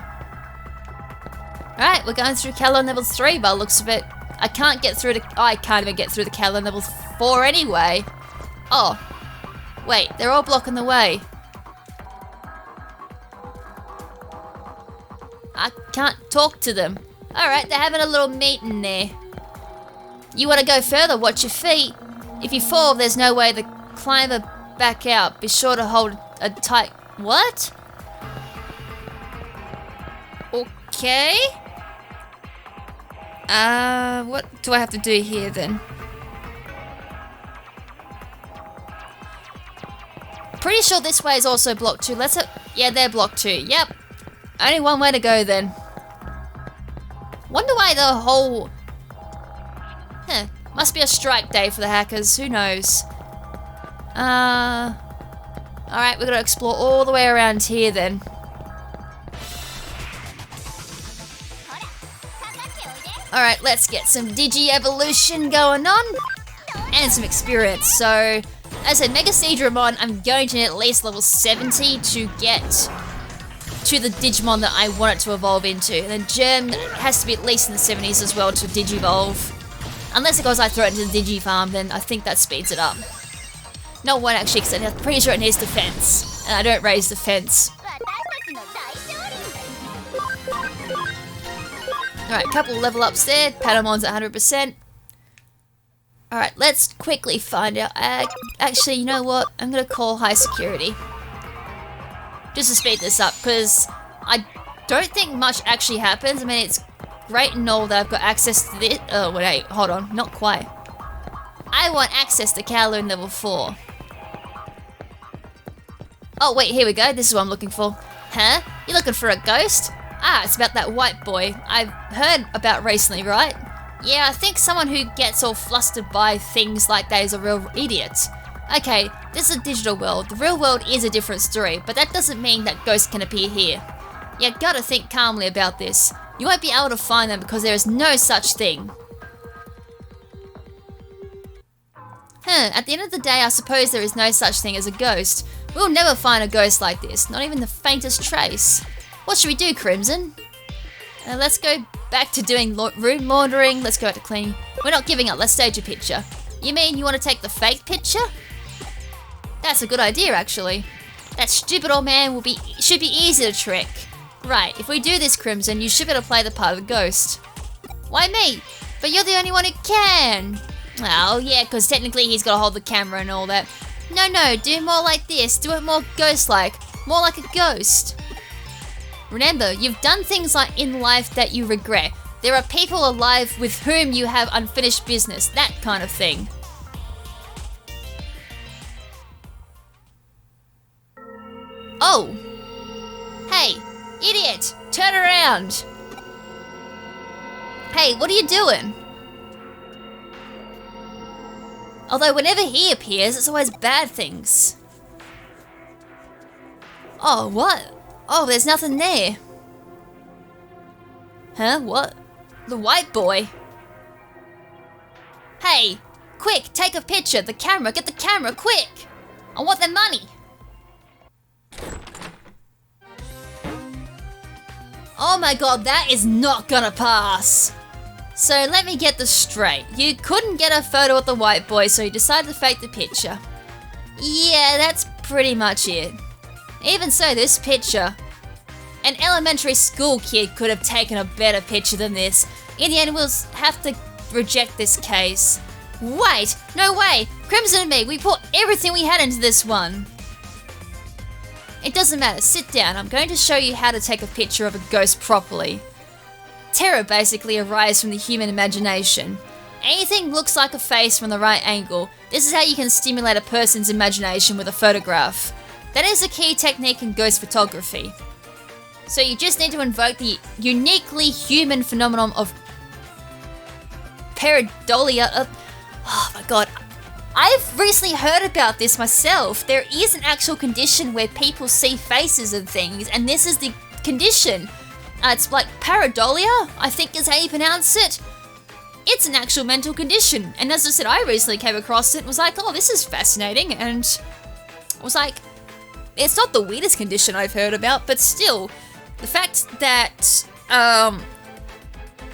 Alright, we're going through Kowloon level 3 by the looks of it. I can't even get through the Kowloon level 4 anyway. Oh. Wait, they're all blocking the way. I can't talk to them. Alright, they're having a little meeting there. You want to go further, watch your feet. If you fall, there's no way to climb back out. Be sure to hold a tight... What? Okay. What do I have to do here then? Pretty sure this way is also blocked too. Yeah, they're blocked too. Yep. Only one way to go then. Wonder why the whole... Must be a strike day for the hackers. Who knows? Alright, we're gonna explore all the way around here then. Alright, let's get some Digi-evolution going on. And some experience. So, as I said, Mega Seadramon, I'm going to need at least level 70 to get to the Digimon that I want it to evolve into. And then Gem has to be at least in the 70s as well to Digivolve. Unless it goes I throw it into the Digifarm, then I think that speeds it up. No, it won't actually, because I'm pretty sure it needs defense. And I don't raise defense. Alright, couple level ups there. Patamon's at 100%. Alright, let's quickly find out. Actually, you know what? I'm going to call high security. Just to speed this up, because I don't think much actually happens. I mean, it's great and all that I've got access to this. Oh, wait, hold on. Not quite. I want access to Kowloon level 4. Oh, wait, here we go. This is what I'm looking for. Huh? You looking for a ghost? Ah, it's about that white boy I've heard about recently, right? Yeah, I think someone who gets all flustered by things like that is a real idiot. Okay, this is a digital world. The real world is a different story, but that doesn't mean that ghosts can appear here. You gotta think calmly about this. You won't be able to find them because there is no such thing. At the end of the day, I suppose there is no such thing as a ghost. We'll never find a ghost like this, not even the faintest trace. What should we do, KrimZen? Let's go back to doing room laundering. Let's go back to cleaning. We're not giving up. Let's stage a picture. You mean you want to take the fake picture? That's a good idea, actually. That stupid old man should be easy to trick. Right, if we do this, KrimZen, you should be able to play the part of the ghost. Why me? But you're the only one who can. Oh, yeah, because technically he's got to hold the camera and all that. No, do more like this. Do it more ghost-like. More like a ghost. Remember, you've done things like in life that you regret. There are people alive with whom you have unfinished business. That kind of thing. Oh! Hey, idiot! Turn around! Hey, what are you doing? Although whenever he appears, it's always bad things. Oh, what? Oh, there's nothing there. Huh? What? The white boy? Hey! Quick, take a picture! The camera! Get the camera, quick! I want the money! Oh my god, that is not gonna pass! So let me get this straight. You couldn't get a photo of the white boy, so you decided to fake the picture. Yeah, that's pretty much it. Even so, this picture, an elementary school kid could have taken a better picture than this. In the end, we'll have to reject this case. Wait, no way! KrimZen and me, we put everything we had into this one. It doesn't matter, sit down. I'm going to show you how to take a picture of a ghost properly. Terror basically arises from the human imagination. Anything looks like a face from the right angle. This is how you can stimulate a person's imagination with a photograph. That is a key technique in ghost photography. So you just need to invoke the uniquely human phenomenon of pareidolia. Oh my god. I've recently heard about this myself. There is an actual condition where people see faces and things, and this is the condition. It's like pareidolia, I think is how you pronounce it. It's an actual mental condition, and as I said, I recently came across it and was like, oh, this is fascinating, and I was like, it's not the weirdest condition I've heard about, but still, the fact that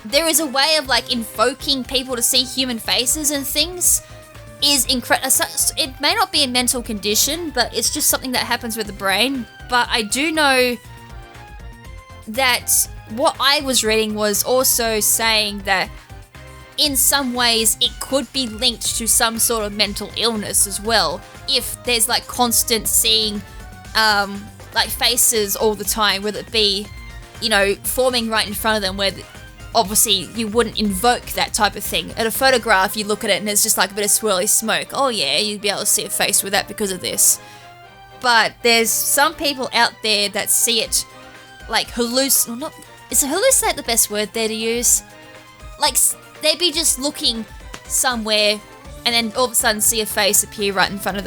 there is a way of like invoking people to see human faces and things is incredible. It may not be a mental condition, but it's just something that happens with the brain. But I do know that what I was reading was also saying that in some ways it could be linked to some sort of mental illness as well. If there's like constant seeing like faces all the time, whether it be, you know, forming right in front of them, where obviously you wouldn't invoke that type of thing. At a photograph, you look at it and there's just like a bit of swirly smoke. Oh yeah, you'd be able to see a face with that because of this. But there's some people out there that see it like is hallucinate the best word there to use? Like they'd be just looking somewhere and then all of a sudden see a face appear right in front of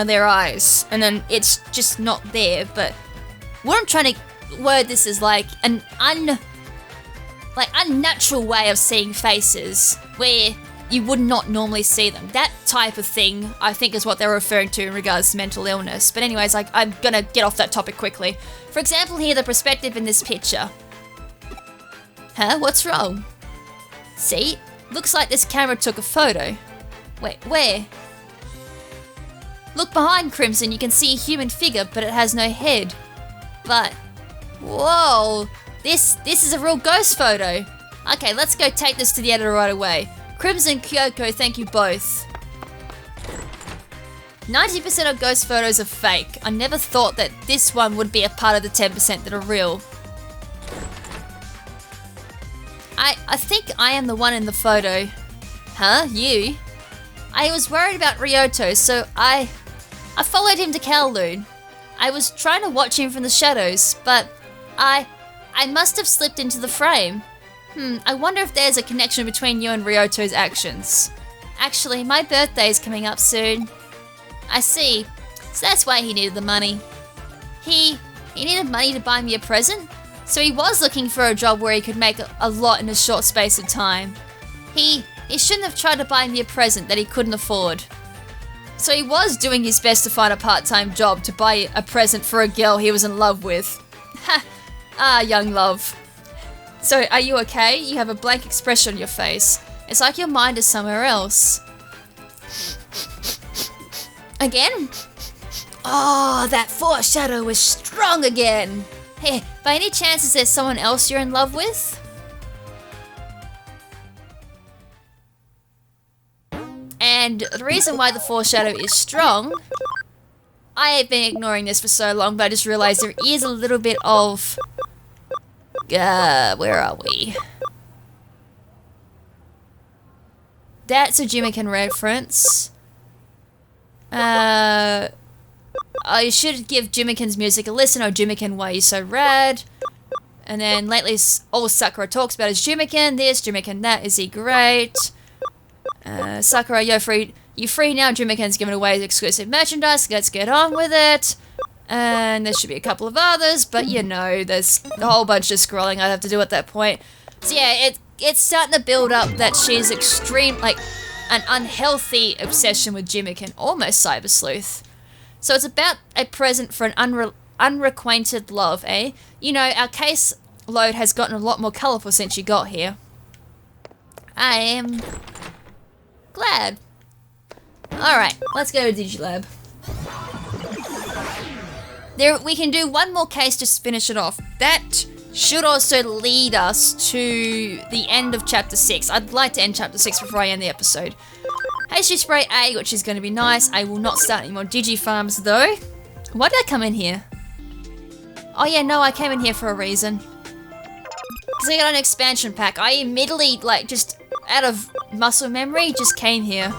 their eyes, and then it's just not there. But what I'm trying to word this is like an unnatural way of seeing faces where you would not normally see them. That type of thing, I think, is what they're referring to in regards to mental illness. But anyways, like, I'm gonna get off that topic quickly. For example, here, the perspective in this picture. Huh? What's wrong? See? Looks like this camera took a photo. Wait, where? Look behind KrimZen, you can see a human figure, but it has no head. But, whoa! This is a real ghost photo. Okay, let's go take this to the editor right away. KrimZen, Kyoko, thank you both. 90% of ghost photos are fake. I never thought that this one would be a part of the 10% that are real. I think I am the one in the photo. Huh? You? I was worried about Ryota, so I followed him to Kowloon. I was trying to watch him from the shadows, but I must have slipped into the frame. I wonder if there's a connection between you and Ryoto's actions. Actually, my birthday is coming up soon. I see. So that's why he needed the money. He needed money to buy me a present? So he was looking for a job where he could make a lot in a short space of time. He shouldn't have tried to buy me a present that he couldn't afford. So he was doing his best to find a part-time job to buy a present for a girl he was in love with. Ha! Ah, young love. So, are you okay? You have a blank expression on your face. It's like your mind is somewhere else. Again? Oh, that foreshadow is strong again. Hey, by any chance is there someone else you're in love with? And the reason why the foreshadow is strong, I have been ignoring this for so long, but I just realized there is a little bit of... where are we? That's a Jimakan reference. You should give Jimiken's music a listen. Oh, Jimiken, why are you so rad? And then lately, all Sakura talks about is Jimiken this, Jimiken that. Is he great? Sakura, you're free. You free now. Jimiken's giving away exclusive merchandise. Let's get on with it. And there should be a couple of others, but you know, there's a whole bunch of scrolling I'd have to do at that point. So yeah, it's starting to build up that she's extreme, like an unhealthy obsession with Jimiken, almost Cyber Sleuth. So it's about a present for an unrequited love, eh? You know, our case load has gotten a lot more colourful since you got here. I am glad. Alright, let's go to Digilab. We can do one more case just to finish it off. That should also lead us to the end of Chapter 6. I'd like to end Chapter 6 before I end the episode. HD Spray A, which is going to be nice. I will not start any more Digifarms though. Why did I come in here? Oh yeah, no, I came in here for a reason. Because I got an expansion pack. I immediately, like, just out of muscle memory, just came here.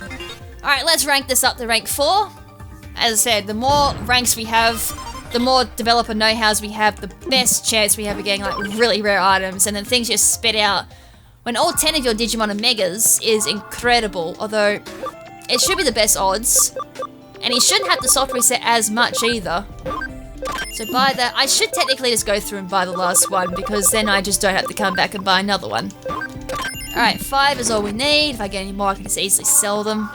Alright, let's rank this up to rank 4. As I said, the more ranks we have, the more developer know-hows we have, the best chance we have of getting, like, really rare items. And then things just spit out. When all 10 of your Digimon are Megas is incredible, although it should be the best odds. And he shouldn't have to soft reset as much either. So buy that. I should technically just go through and buy the last one, because then I just don't have to come back and buy another one. Alright, 5 is all we need. If I get any more, I can just easily sell them.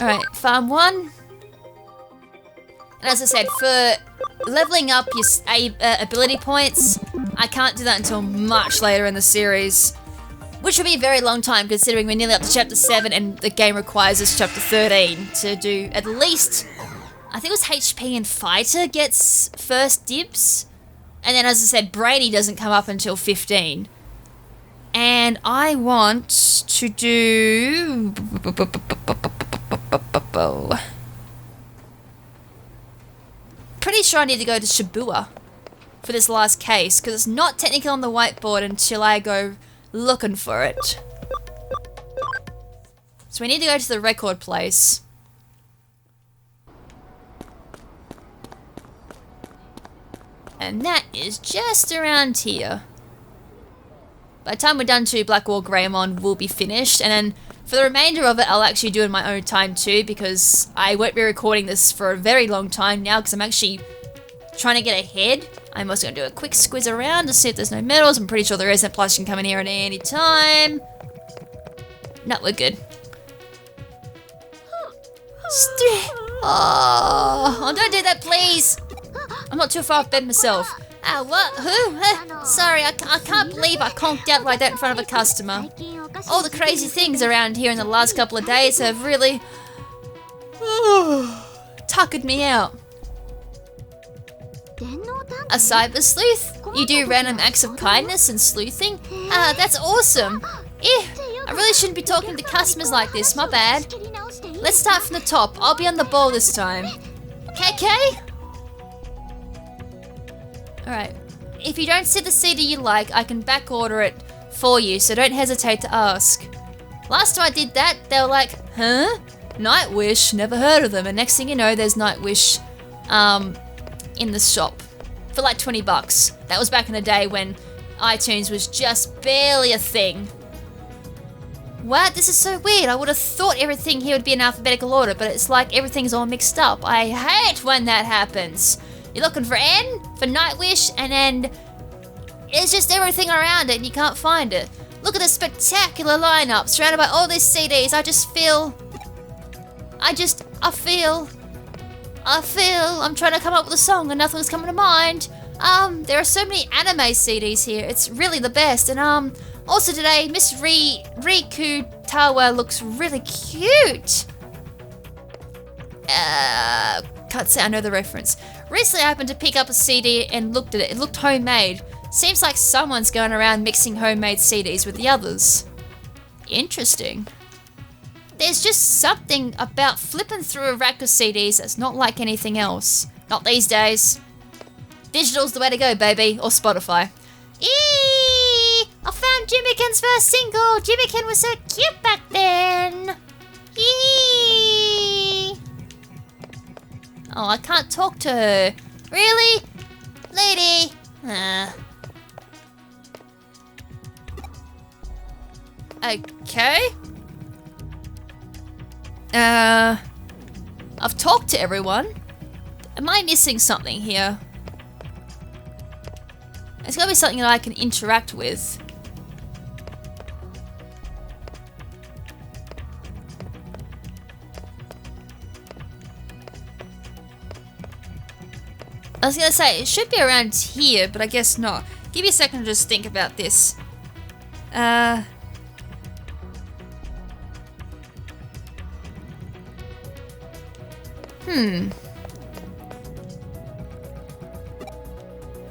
Alright, farm 1. And as I said, for leveling up your ability points, I can't do that until much later in the series. Which will be a very long time, considering we're nearly up to Chapter 7 and the game requires us Chapter 13 to do at least... I think it was HP and Fighter gets first dibs. And then, as I said, Brady doesn't come up until 15. And I want to do... Pretty sure I need to go to Shibuya for this last case, because it's not technically on the whiteboard until I go looking for it. So we need to go to the record place. And that is just around here. By the time we're done to Blackwall Greymon, we'll be finished. And then for the remainder of it, I'll actually do it in my own time too, because I won't be recording this for a very long time now, because I'm actually trying to get ahead. I'm also going to do a quick squiz around to see if there's no medals. I'm pretty sure there isn't, plus you can come in here at any time. No, we're good. Oh, don't do that, please. I'm not too far off bed myself. What? Who? Sorry, I can't believe I conked out like that in front of a customer. All the crazy things around here in the last couple of days have really... tuckered me out. A cyber sleuth? You do random acts of kindness and sleuthing? That's awesome. I really shouldn't be talking to customers like this, my bad. Let's start from the top. I'll be on the ball this time. KK? Alright. If you don't see the CD you like, I can back order it for you, so don't hesitate to ask. Last time I did that, they were like, huh? Nightwish? Never heard of them. And next thing you know, there's Nightwish in the shop for like 20 bucks. That was back in the day when iTunes was just barely a thing. What? This is so weird. I would have thought everything here would be in alphabetical order, but it's like everything's all mixed up. I hate when that happens. You're looking for N, for Nightwish, and then it's just everything around it and you can't find it. Look at this spectacular lineup surrounded by all these CDs. I feel I'm trying to come up with a song and nothing's coming to mind. There are so many anime CDs here. It's really the best. And also today, Miss Riku Tawa looks really cute. Can't say I know the reference. Recently I happened to pick up a CD and looked at it. It looked homemade. Seems like someone's going around mixing homemade CDs with the others. Interesting. There's just something about flipping through a rack of CDs that's not like anything else. Not these days. Digital's the way to go, baby. Or Spotify. Eee! I found Jimiken's first single. Jimiken was so cute back then. Eee! Oh, I can't talk to her. Really? Lady? Okay. I've talked to everyone. Am I missing something here? There's gotta be something that I can interact with. I was gonna say, it should be around here, but I guess not. Give me a second to just think about this.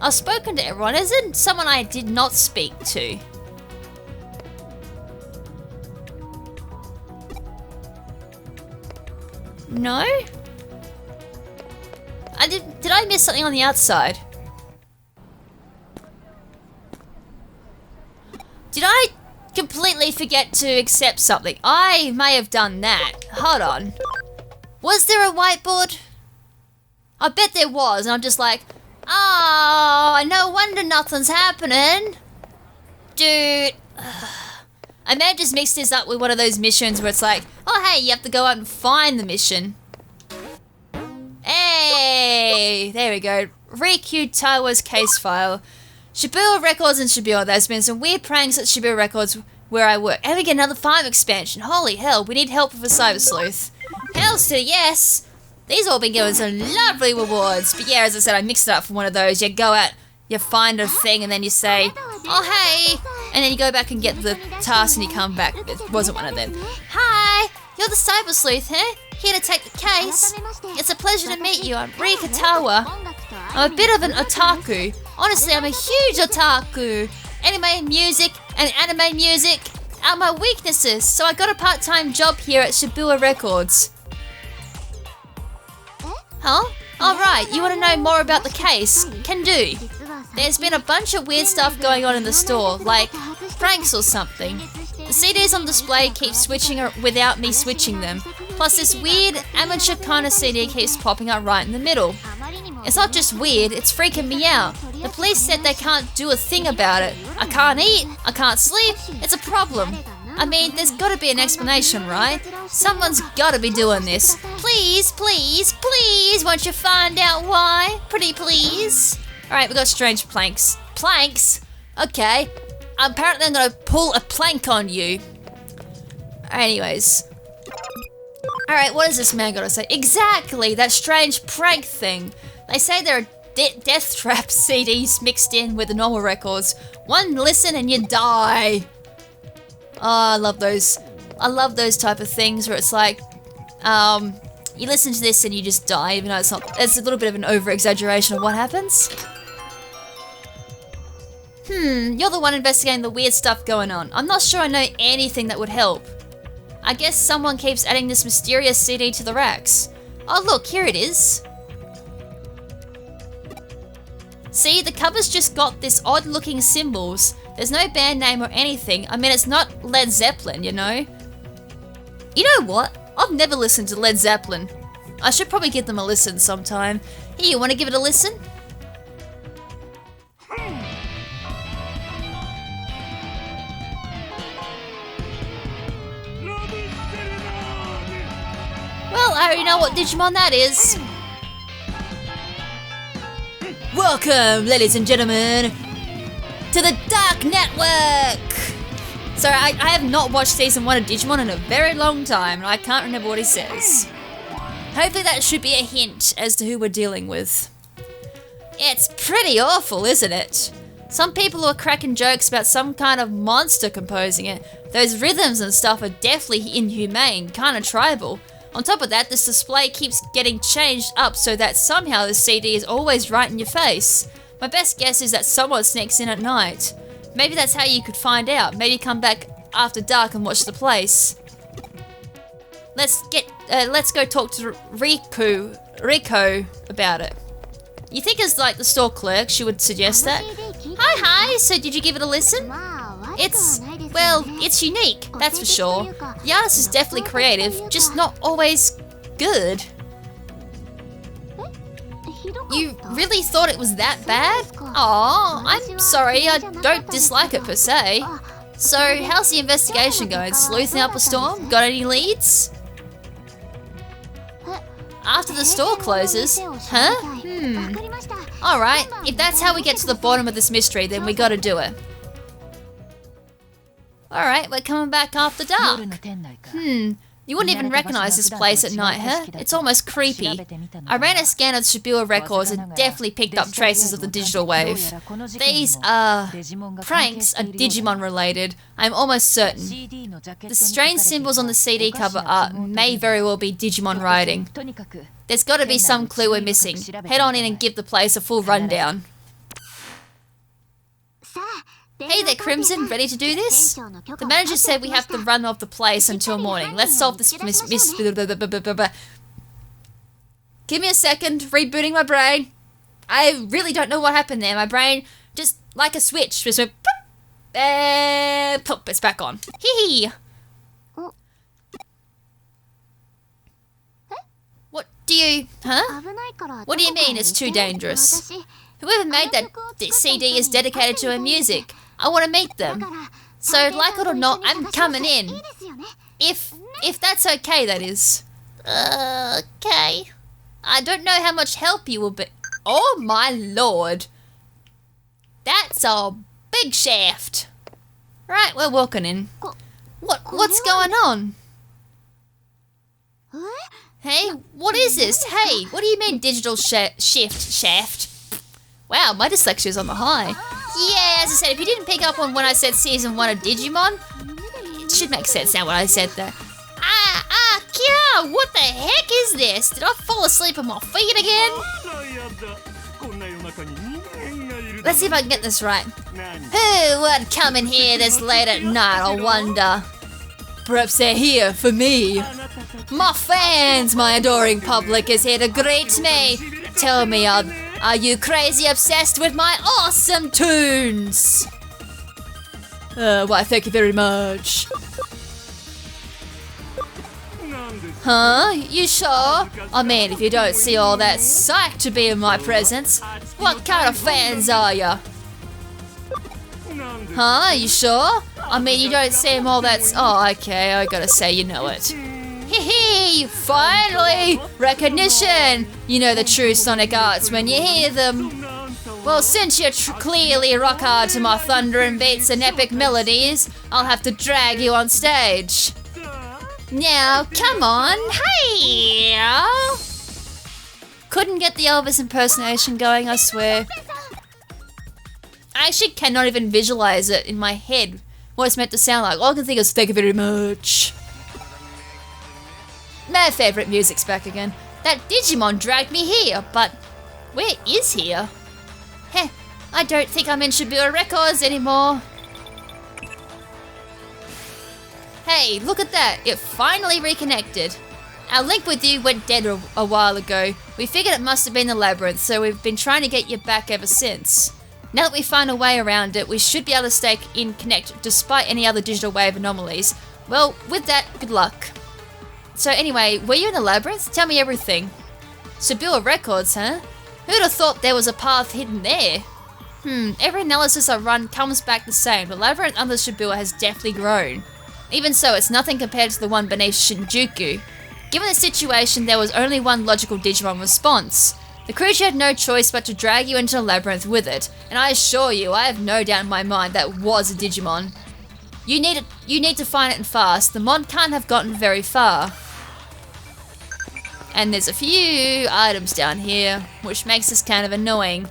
I've spoken to everyone. Isn't someone I did not speak to? No? Did I miss something on the outside? Did I completely forget to accept something? I may have done that. Hold on. Was there a whiteboard? I bet there was, and I'm just like, oh, no wonder nothing's happening. Dude. I may have just mixed this up with one of those missions where it's like, oh hey, you have to go out and find the mission. Hey, there we go. Re-queued Taiwa's case file. Shibuya Records in Shibuya. There's been some weird pranks at Shibuya Records where I work. And we get another farm expansion. Holy hell, we need help with a cyber sleuth. Hells to the yes. These all been given some lovely rewards. But yeah, as I said, I mixed it up for one of those. You go out, you find a thing, and then you say, oh hey, and then you go back and get the task and you come back. It wasn't one of them. Hi, you're the cyber sleuth, huh? Here to take the case. It's a pleasure to meet you. I'm Rika Tawa. I'm a bit of an otaku. Honestly, I'm a huge otaku. Anime music and anime music are my weaknesses, so I got a part-time job here at Shibuya Records. Huh? Alright, you want to know more about the case? Can do. There's been a bunch of weird stuff going on in the store, like pranks or something. The CDs on display keep switching without me switching them. Plus this weird amateur kind of CD keeps popping up right in the middle. It's not just weird, it's freaking me out. The police said they can't do a thing about it. I can't eat, I can't sleep, it's a problem. I mean, there's gotta be an explanation, right? Someone's gotta be doing this. Please, please, please, won't you find out why? Pretty please. Alright, we got strange planks. Planks? Okay. Apparently I'm gonna pull a plank on you. Anyways. Alright, what does this man gotta say? Exactly, that strange prank thing. They say there are death trap CDs mixed in with the normal records. One listen and you die. Oh, I love those. I love those type of things where it's like, you listen to this and you just die, even though it's not. It's a little bit of an over-exaggeration of what happens. You're the one investigating the weird stuff going on. I'm not sure I know anything that would help. I guess someone keeps adding this mysterious CD to the racks. Oh look, here it is. See, the cover's just got this odd looking symbols. There's no band name or anything. I mean, it's not Led Zeppelin, you know? You know what? I've never listened to Led Zeppelin. I should probably give them a listen sometime. Here, you want to give it a listen? Well, I already know what Digimon that is. Welcome, ladies and gentlemen, to the Dark Network! So I have not watched season 1 of Digimon in a very long time, and I can't remember what he says. Hopefully that should be a hint as to who we're dealing with. It's pretty awful, isn't it? Some people are cracking jokes about some kind of monster composing it. Those rhythms and stuff are definitely inhumane, kind of tribal. On top of that, this display keeps getting changed up so that somehow the CD is always right in your face. My best guess is that someone sneaks in at night. Maybe that's how you could find out. Maybe come back after dark and watch the place. Let's go talk to Rico about it. You think as like the store clerk, she would suggest that? Hi, so did you give it a listen? It's unique, that's for sure. The artist is definitely creative, just not always good. You really thought it was that bad? Aw, I'm sorry, I don't dislike it per se. So, how's the investigation going? Sleuthing up a storm? Got any leads? After the store closes? Huh? Alright, if that's how we get to the bottom of this mystery, then we gotta do it. Alright, we're coming back after dark. You wouldn't even recognize this place at night, huh? It's almost creepy. I ran a scan of Shibuya Records and definitely picked up traces of the digital wave. These, pranks are Digimon related, I'm almost certain. The strange symbols on the CD cover art may very well be Digimon writing. There's gotta be some clue we're missing. Head on in and give the place a full rundown. Hey there, KrimZen, ready to do this? The manager said we have to run off the place until morning. Let's solve this Give me a second, rebooting my brain. I really don't know what happened there. My brain, just like a switch, just went pop, pop, it's back on. Hee hee. What do you, huh? What do you mean it's too dangerous? Whoever made that CD is dedicated to her music. I want to meet them. So, like it or not, I'm coming in. If that's okay, that is. Okay. I don't know how much help you will be. Oh my lord. That's a big shaft. Right, we're walking in. What's going on? Hey, what is this? Hey, what do you mean digital shaft? Wow, my dyslexia's on the high. Yeah, as I said, if you didn't pick up on when I said Season 1 of Digimon, it should make sense now when I said that. Kya, what the heck is this? Did I fall asleep on my feet again? Let's see if I can get this right. Who would come in here this late at night, I wonder? Perhaps they're here for me. My fans, my adoring public, is here to greet me. Tell me, are you crazy obsessed with my awesome tunes? Why, thank you very much. Huh? You sure? I mean, if you don't see all that psych to be in my presence, what kind of fans are ya? Huh? You sure? I mean, you don't seem all that... Oh, okay, I gotta say you know it. Hee, finally! Recognition! You know the true sonic arts when you hear them. Well, since you're clearly rock hard to my thundering beats and epic melodies, I'll have to drag you on stage. Now, come on, hey! Couldn't get the Elvis impersonation going, I swear. I actually cannot even visualize it in my head, what it's meant to sound like. All I can think is, thank you very much. My favourite music's back again. That Digimon dragged me here, but where is here? Heh, I don't think I'm in Shibuya Records anymore. Hey, look at that, it finally reconnected. Our link with you went dead a while ago. We figured it must have been the labyrinth, so we've been trying to get you back ever since. Now that we find a way around it, we should be able to stay in Connect despite any other digital wave anomalies. Well, with that, good luck. So anyway, were you in the labyrinth? Tell me everything. Shibuya Records, huh? Who'd have thought there was a path hidden there? Every analysis I run comes back the same. The labyrinth under Shibuya has definitely grown. Even so, it's nothing compared to the one beneath Shinjuku. Given the situation, there was only one logical Digimon response. The creature had no choice but to drag you into the labyrinth with it, and I assure you, I have no doubt in my mind that was a Digimon. You need to find it and fast. The mon can't have gotten very far. And there's a few items down here, which makes this kind of annoying.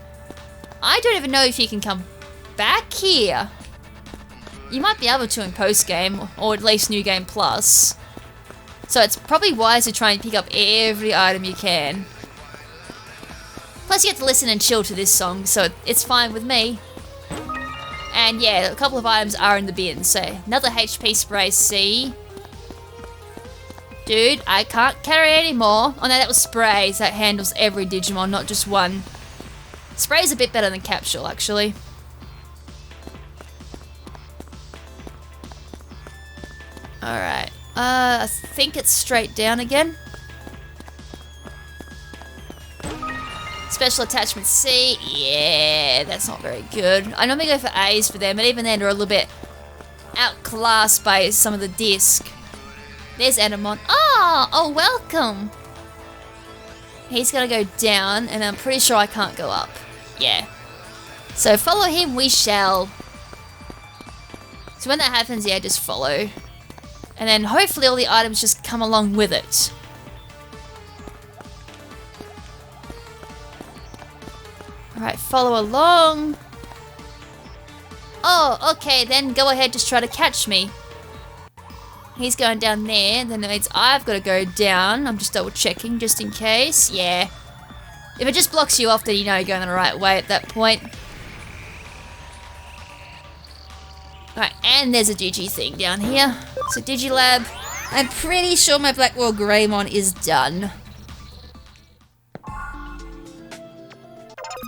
I don't even know if you can come back here. You might be able to in post-game, or at least New Game Plus. So it's probably wise to try and pick up every item you can. Plus you get to listen and chill to this song, so it's fine with me. And yeah, a couple of items are in the bin, so another HP spray C. Dude, I can't carry any more. Oh no, that was sprays. That handles every Digimon, not just one. Spray's a bit better than capsule, actually. Alright. I think it's straight down again. It's special attachment C. Yeah, that's not very good. I normally go for A's for them, but even then they're a little bit outclassed by some of the disc. There's Edamon. Oh, welcome. He's gonna go down, and I'm pretty sure I can't go up. Yeah. So follow him we shall. So when that happens, yeah, just follow. And then hopefully all the items just come along with it. Alright, follow along. Oh, okay, then go ahead, just try to catch me. He's going down there, then it means I've got to go down. I'm just double checking, just in case. Yeah. If it just blocks you off, then you know you're going the right way at that point. Alright, and there's a Digi thing down here. So Digilab, I'm pretty sure my Blackwall Greymon is done.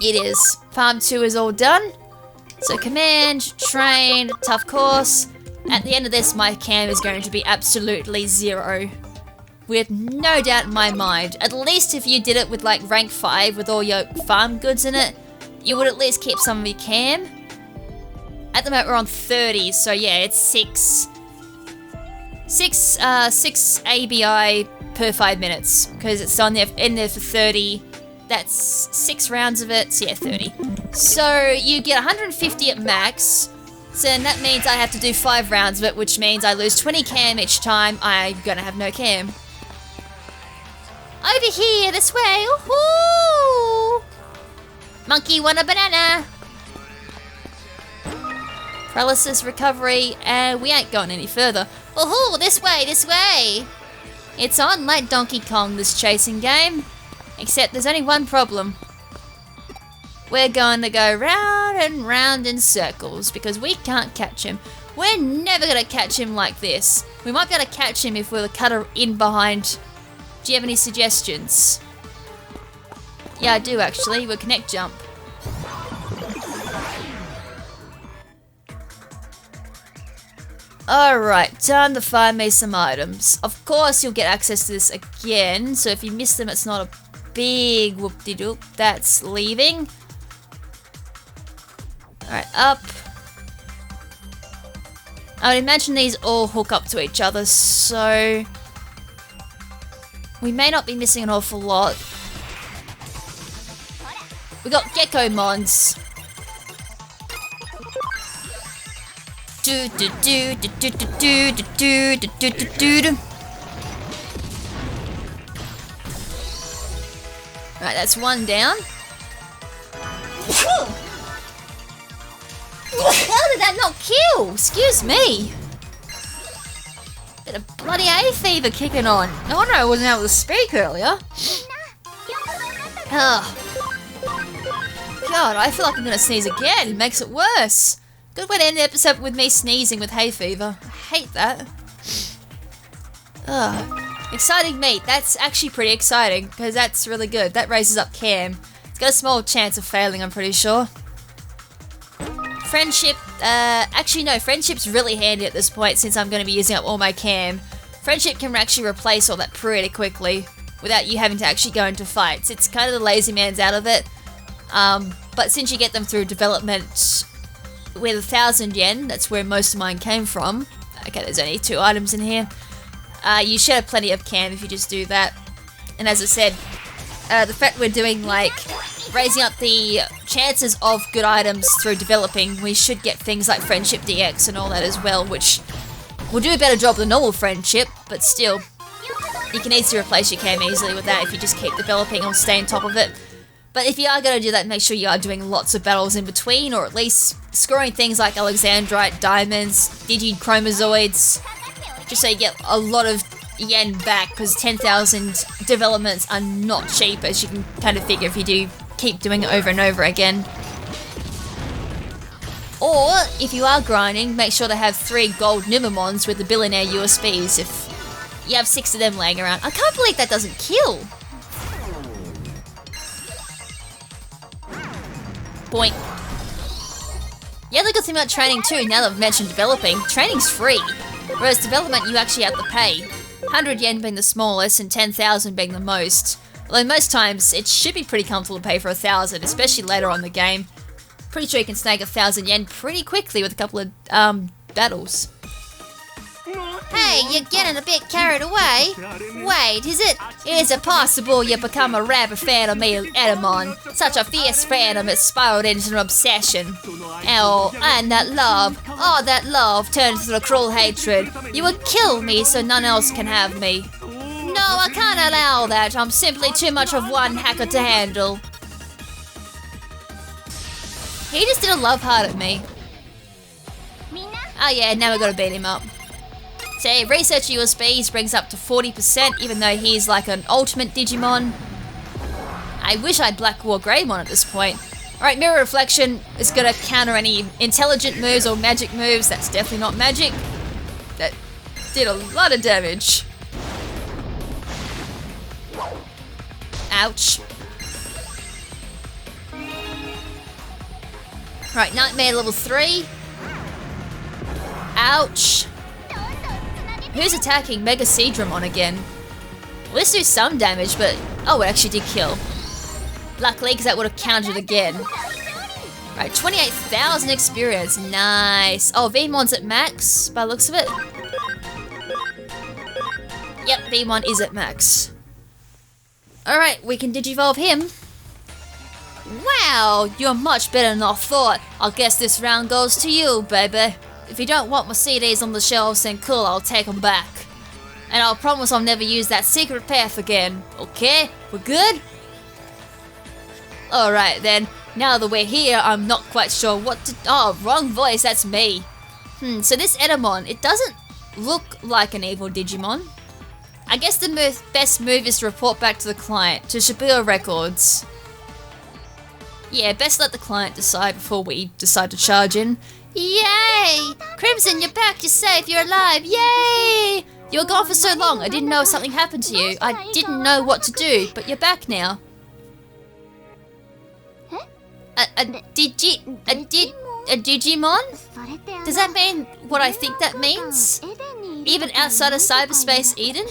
It is. Farm 2 is all done. So command, train, tough course. At the end of this, my cam is going to be absolutely 0. With no doubt in my mind. At least if you did it with like rank 5 with all your farm goods in it, you would at least keep some of your cam. At the moment we're on 30, so yeah, it's 6 ABI per 5 minutes. Because it's in there for 30. That's 6 rounds of it, so yeah, 30. So you get 150 at max. So then that means I have to do 5 rounds of it, which means I lose 20 cam each time. I'm gonna have no cam. Over here, this way. Woohoo! Monkey want a banana. Paralysis recovery, and we ain't going any further. Woohoo! This way, this way. It's on like Donkey Kong, this chasing game. Except there's only one problem. We're going to go round and round in circles because we can't catch him. We're never going to catch him like this. We might be able to catch him if we were to cut her in behind. Do you have any suggestions? Yeah, I do actually. We'll connect jump. Alright, time to find me some items. Of course you'll get access to this again, so if you miss them it's not a big whoop-de-doop. That's leaving. Alright, up. I would imagine these all hook up to each other, so we may not be missing an awful lot. We got Gecko Mons. Do do do do do do do do do do do do. Right, that's one down. How did that not kill? Excuse me. Bit of bloody hay fever kicking on. No wonder I wasn't able to speak earlier. Oh. God, I feel like I'm gonna sneeze again. It makes it worse. Good way to end the episode with me sneezing with hay fever. I hate that. Ugh. Exciting meat. That's actually pretty exciting because that's really good. That raises up cam. It's got a small chance of failing, I'm pretty sure. Friendship. Actually, no. Friendship's really handy at this point since I'm going to be using up all my cam. Friendship can actually replace all that pretty quickly without you having to actually go into fights. It's kind of the lazy man's out of it. But since you get them through development with 1,000 yen, that's where most of mine came from. Okay, there's only 2 items in here. You should have plenty of cam if you just do that. And as I said, the fact we're doing like raising up the chances of good items through developing, we should get things like Friendship DX and all that as well, which will do a better job than normal Friendship, but still, you can easily replace your cam easily with that if you just keep developing or stay on top of it. But if you are going to do that, make sure you are doing lots of battles in between, or at least scoring things like Alexandrite, Diamonds, Digi-Chromozoids, just so you get a lot of yen back, because 10,000 developments are not cheap, as you can kind of figure if you do keep doing it over and over again. Or, if you are grinding, make sure to have 3 gold Numemons with the billionaire USBs if you have 6 of them laying around. I can't believe that doesn't kill! Boink. The other good thing about training too, now that I've mentioned developing, training's free. Whereas development you actually have to pay. 100 yen being the smallest and 10,000 being the most. Although most times it should be pretty comfortable to pay for 1,000, especially later on in the game. Pretty sure you can snag 1,000 yen pretty quickly with a couple of battles. Hey, you're getting a bit carried away. Wait, is it possible you become a rabid fan of me, Edamon? Such a fierce fandom it spiraled into an obsession. Oh, and that love turned into a cruel hatred. You would kill me so none else can have me. No, I can't allow that. I'm simply too much of one hacker to handle. He just did a love heart at me. Oh yeah, now we gotta beat him up. So research USBs brings up to 40%, even though he's like an ultimate Digimon. I wish I had Black War Greymon at this point. Alright, Mirror Reflection is gonna counter any intelligent moves or magic moves. That's definitely not magic. That did a lot of damage. Ouch. Right, Nightmare level 3. Ouch. Who's attacking Mega Seadramon again? Well, let's do some damage, but... Oh, it actually did kill. Luckily, because that would have countered again. Right, 28,000 experience. Nice. Oh, Veemon's at max, by the looks of it. Yep, Veemon is at max. Alright, we can Digivolve him. Wow, you're much better than I thought. I guess this round goes to you, baby. If you don't want my CDs on the shelves, then cool, I'll take them back. And I'll promise I'll never use that secret path again. Okay? We're good? Alright then, now that we're here, I'm not quite sure what to... Oh, wrong voice, that's me. So this Edamon, it doesn't look like an evil Digimon. I guess the best move is to report back to the client, to Shibuya Records. Yeah, best let the client decide before we decide to charge in. Yay! KrimZen, you're back, you're safe, you're alive, yay! You were gone for so long, I didn't know if something happened to you. I didn't know what to do, but you're back now. A Digimon? Does that mean what I think that means? Even outside of cyberspace Eden?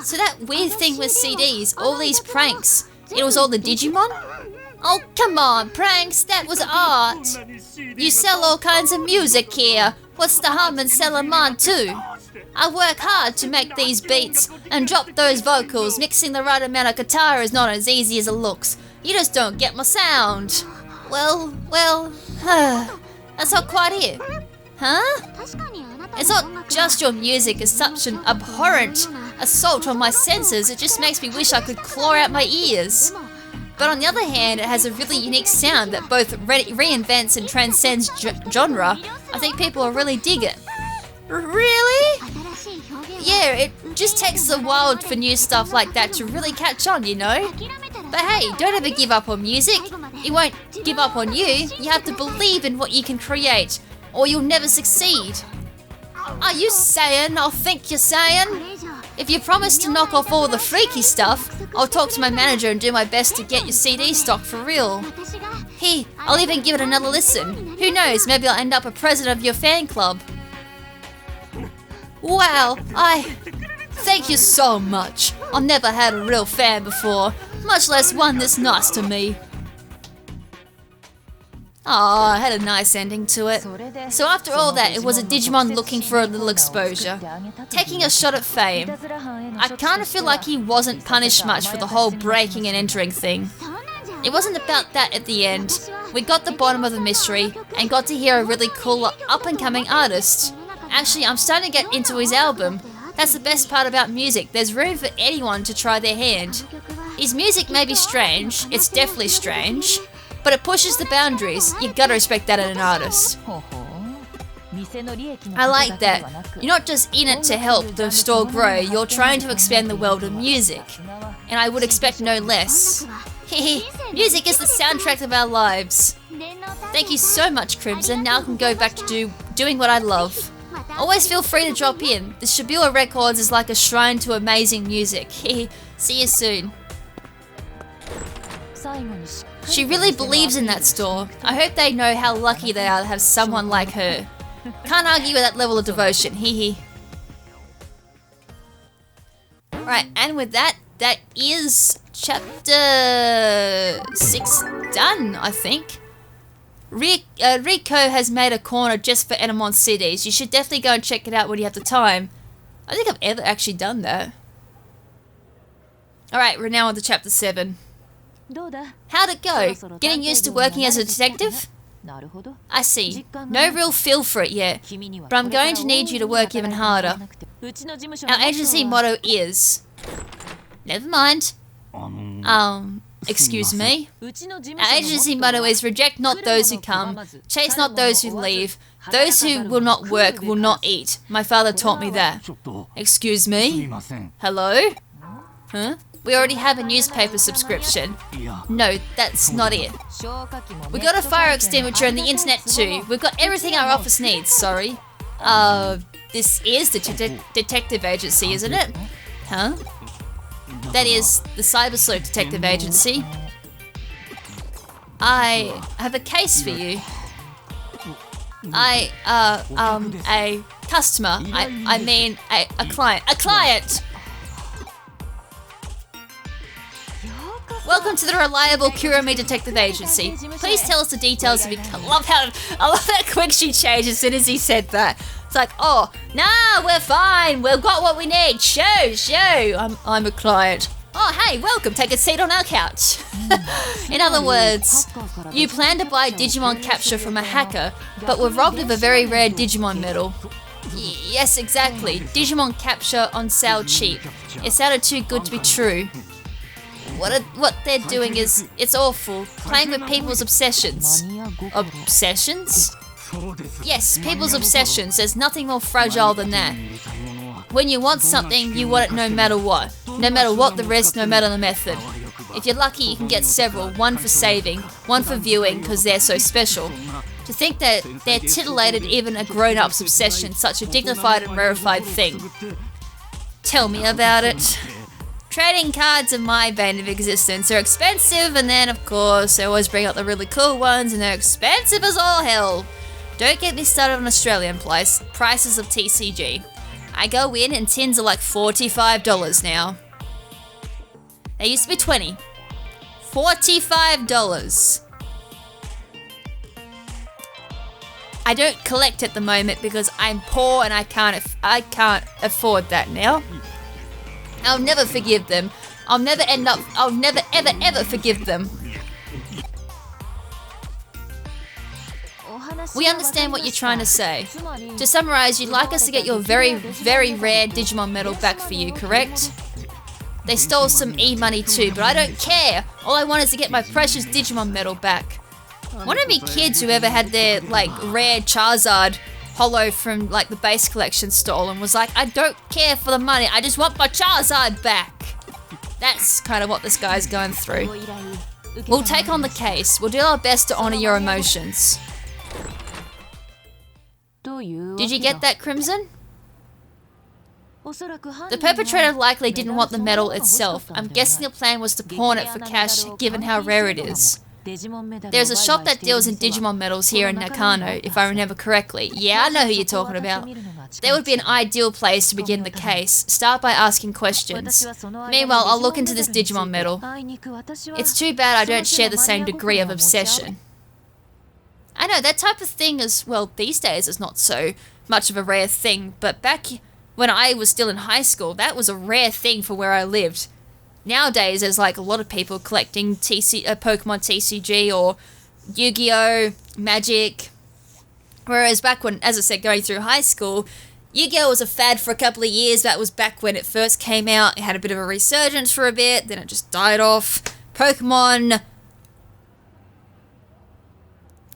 So that weird thing with CDs, all these pranks, it was all the Digimon? Oh, come on, pranks, that was art. You sell all kinds of music here. What's the harm in selling mine too? I work hard to make these beats and drop those vocals. Mixing the right amount of guitar is not as easy as it looks. You just don't get my sound. Well, that's not quite it. Huh? It's not just your music is such an abhorrent assault on my senses, it just makes me wish I could claw out my ears. But on the other hand, it has a really unique sound that both reinvents and transcends genre. I think people will really dig it. Really? Yeah, it just takes a while for new stuff like that to really catch on, you know? But hey, don't ever give up on music. It won't give up on you. You have to believe in what you can create, or you'll never succeed. Are you saying I'll think you're saying? If you promise to knock off all the freaky stuff, I'll talk to my manager and do my best to get your CD stock for real. Hey, I'll even give it another listen. Who knows, maybe I'll end up a president of your fan club. Wow, thank you so much. I've never had a real fan before, much less one this nice to me. Aw, had a nice ending to it. So after all that, it was a Digimon looking for a little exposure. Taking a shot at fame. I kind of feel like he wasn't punished much for the whole breaking and entering thing. It wasn't about that at the end. We got the bottom of the mystery, and got to hear a really cool up-and-coming artist. Actually, I'm starting to get into his album. That's the best part about music, there's room for anyone to try their hand. His music may be strange, it's definitely strange, but it pushes the boundaries. You gotta respect that in an artist. I like that. You're not just in it to help the store grow, you're trying to expand the world of music. And I would expect no less. Music is the soundtrack of our lives. Thank you so much, KrimZen. Now I can go back to doing what I love. Always feel free to drop in. The Shibuya Records is like a shrine to amazing music. See you soon. She really believes in that store. I hope they know how lucky they are to have someone like her. Can't argue with that level of devotion, Right, and with that, that is chapter 6 done, I think. Rico has made a corner just for Enamon CDs. You should definitely go and check it out when you have the time. I don't think I've ever actually done that. Alright, we're now on to chapter 7. How'd it go? Getting used to working as a detective? I see. No real feel for it yet, but I'm going to need you to work even harder. Our agency motto is... Never mind. Excuse me? Our agency motto is reject not those who come, chase not those who leave, those who will not work will not eat. My father taught me that. Excuse me? Hello? Huh? We already have a newspaper subscription. No, that's not it. We got a fire extinguisher and the internet too. We've got everything our office needs, sorry. This is the detective agency, isn't it? Huh? That is the Sleuth detective agency. I have a case for you. A customer. I mean, a client. A client! Welcome to the reliable Kuromi Detective Agency. Please tell us the details of your... I love how quick she changed as soon as he said that. It's like, oh, nah, we're fine. We've got what we need. Show. I'm a client. Oh, hey, welcome. Take a seat on our couch. In other words, you plan to buy Digimon Capture from a hacker, but were robbed of a very rare Digimon medal. Yes, exactly. Digimon Capture on sale cheap. It sounded too good to be true. What they're doing is, it's awful. Playing with people's obsessions. Obsessions? Yes, people's obsessions. There's nothing more fragile than that. When you want something, you want it no matter what. No matter what the risk, no matter the method. If you're lucky, you can get several. One for saving, one for viewing, because they're so special. To think that they're titillated even a grown-up's obsession, such a dignified and rarefied thing. Tell me about it. Trading cards are my bane of existence. They're expensive, and then, of course, I always bring out the really cool ones, and they're expensive as all hell. Don't get me started on Australian prices of TCG. I go in, and tins are like $45 now. They used to be $20. $45. I don't collect at the moment because I'm poor and I can't afford that now. I'll never forgive them. I'll never ever forgive them. We understand what you're trying to say. To summarize, you'd like us to get your very, very rare Digimon medal back for you, correct? They stole some e-money too, but I don't care. All I want is to get my precious Digimon medal back. One of me kids who ever had their, like, rare Charizard holo from, like, the base collection stolen was like, I don't care for the money, I just want my Charizard back. That's kind of what this guy's going through. We'll take on the case. We'll do our best to honor your emotions. Did you get that, KrimZen? The perpetrator likely didn't want the medal itself. I'm guessing the plan was to pawn it for cash, given how rare it is. There's a shop that deals in Digimon medals here in Nakano, if I remember correctly. Yeah, I know who you're talking about. That would be an ideal place to begin the case. Start by asking questions. Meanwhile, I'll look into this Digimon medal. It's too bad I don't share the same degree of obsession. I know, that type of thing is, well, these days is not so much of a rare thing, but back when I was still in high school, that was a rare thing for where I lived. Nowadays, there's like a lot of people collecting Pokemon TCG or Yu-Gi-Oh, Magic. Whereas back when, as I said, going through high school, Yu-Gi-Oh was a fad for a couple of years. That was back when it first came out. It had a bit of a resurgence for a bit, then it just died off. Pokemon,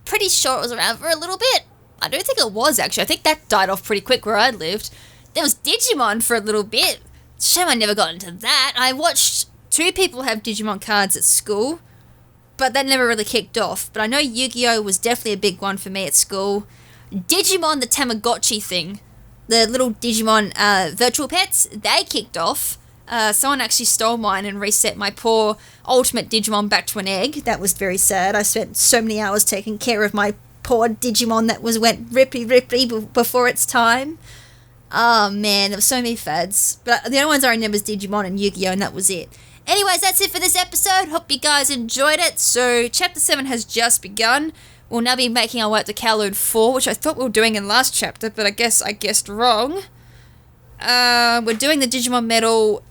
pretty sure it was around for a little bit. I don't think it was, actually. I think that died off pretty quick where I lived. There was Digimon for a little bit. Shame I never got into that. I watched 2 people have Digimon cards at school, but that never really kicked off. But I know Yu-Gi-Oh was definitely a big one for me at school. Digimon, the Tamagotchi thing, the little Digimon virtual pets, they kicked off. Someone actually stole mine and reset my poor ultimate Digimon back to an egg. That was very sad. I spent so many hours taking care of my poor Digimon that went rippy before its time. Oh man, there were so many fads. But the only ones I remember was Digimon and Yu-Gi-Oh, and that was it. Anyways, that's it for this episode. Hope you guys enjoyed it. So, Chapter 7 has just begun. We'll now be making our way up to Kowloon 4, which I thought we were doing in last chapter, but I guess I guessed wrong. We're doing the Digimon Medal.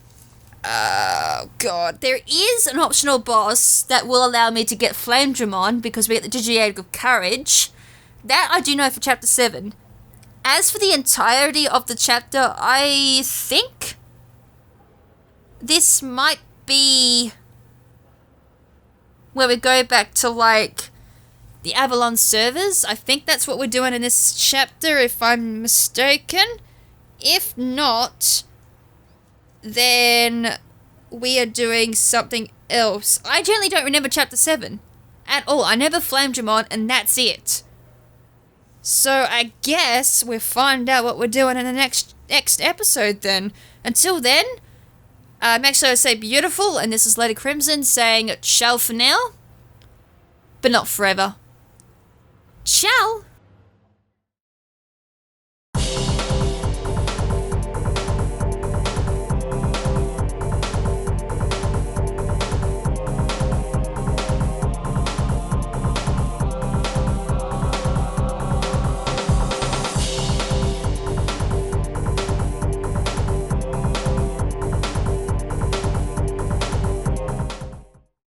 God. There is an optional boss that will allow me to get Flame Dramon because we get the Digi-Egg of Courage. That I do know for Chapter 7. As for the entirety of the chapter, I think this might be where we go back to, like, the Avalon servers. I think that's what we're doing in this chapter, if I'm mistaken. If not, then we are doing something else. I generally don't remember Chapter 7 at all. I never Flame Dramon, and that's it. So I guess we'll find out what we're doing in the next episode then. Until then, make sure to say beautiful, and this is Lady KrimZen saying ciao for now, but not forever. Ciao!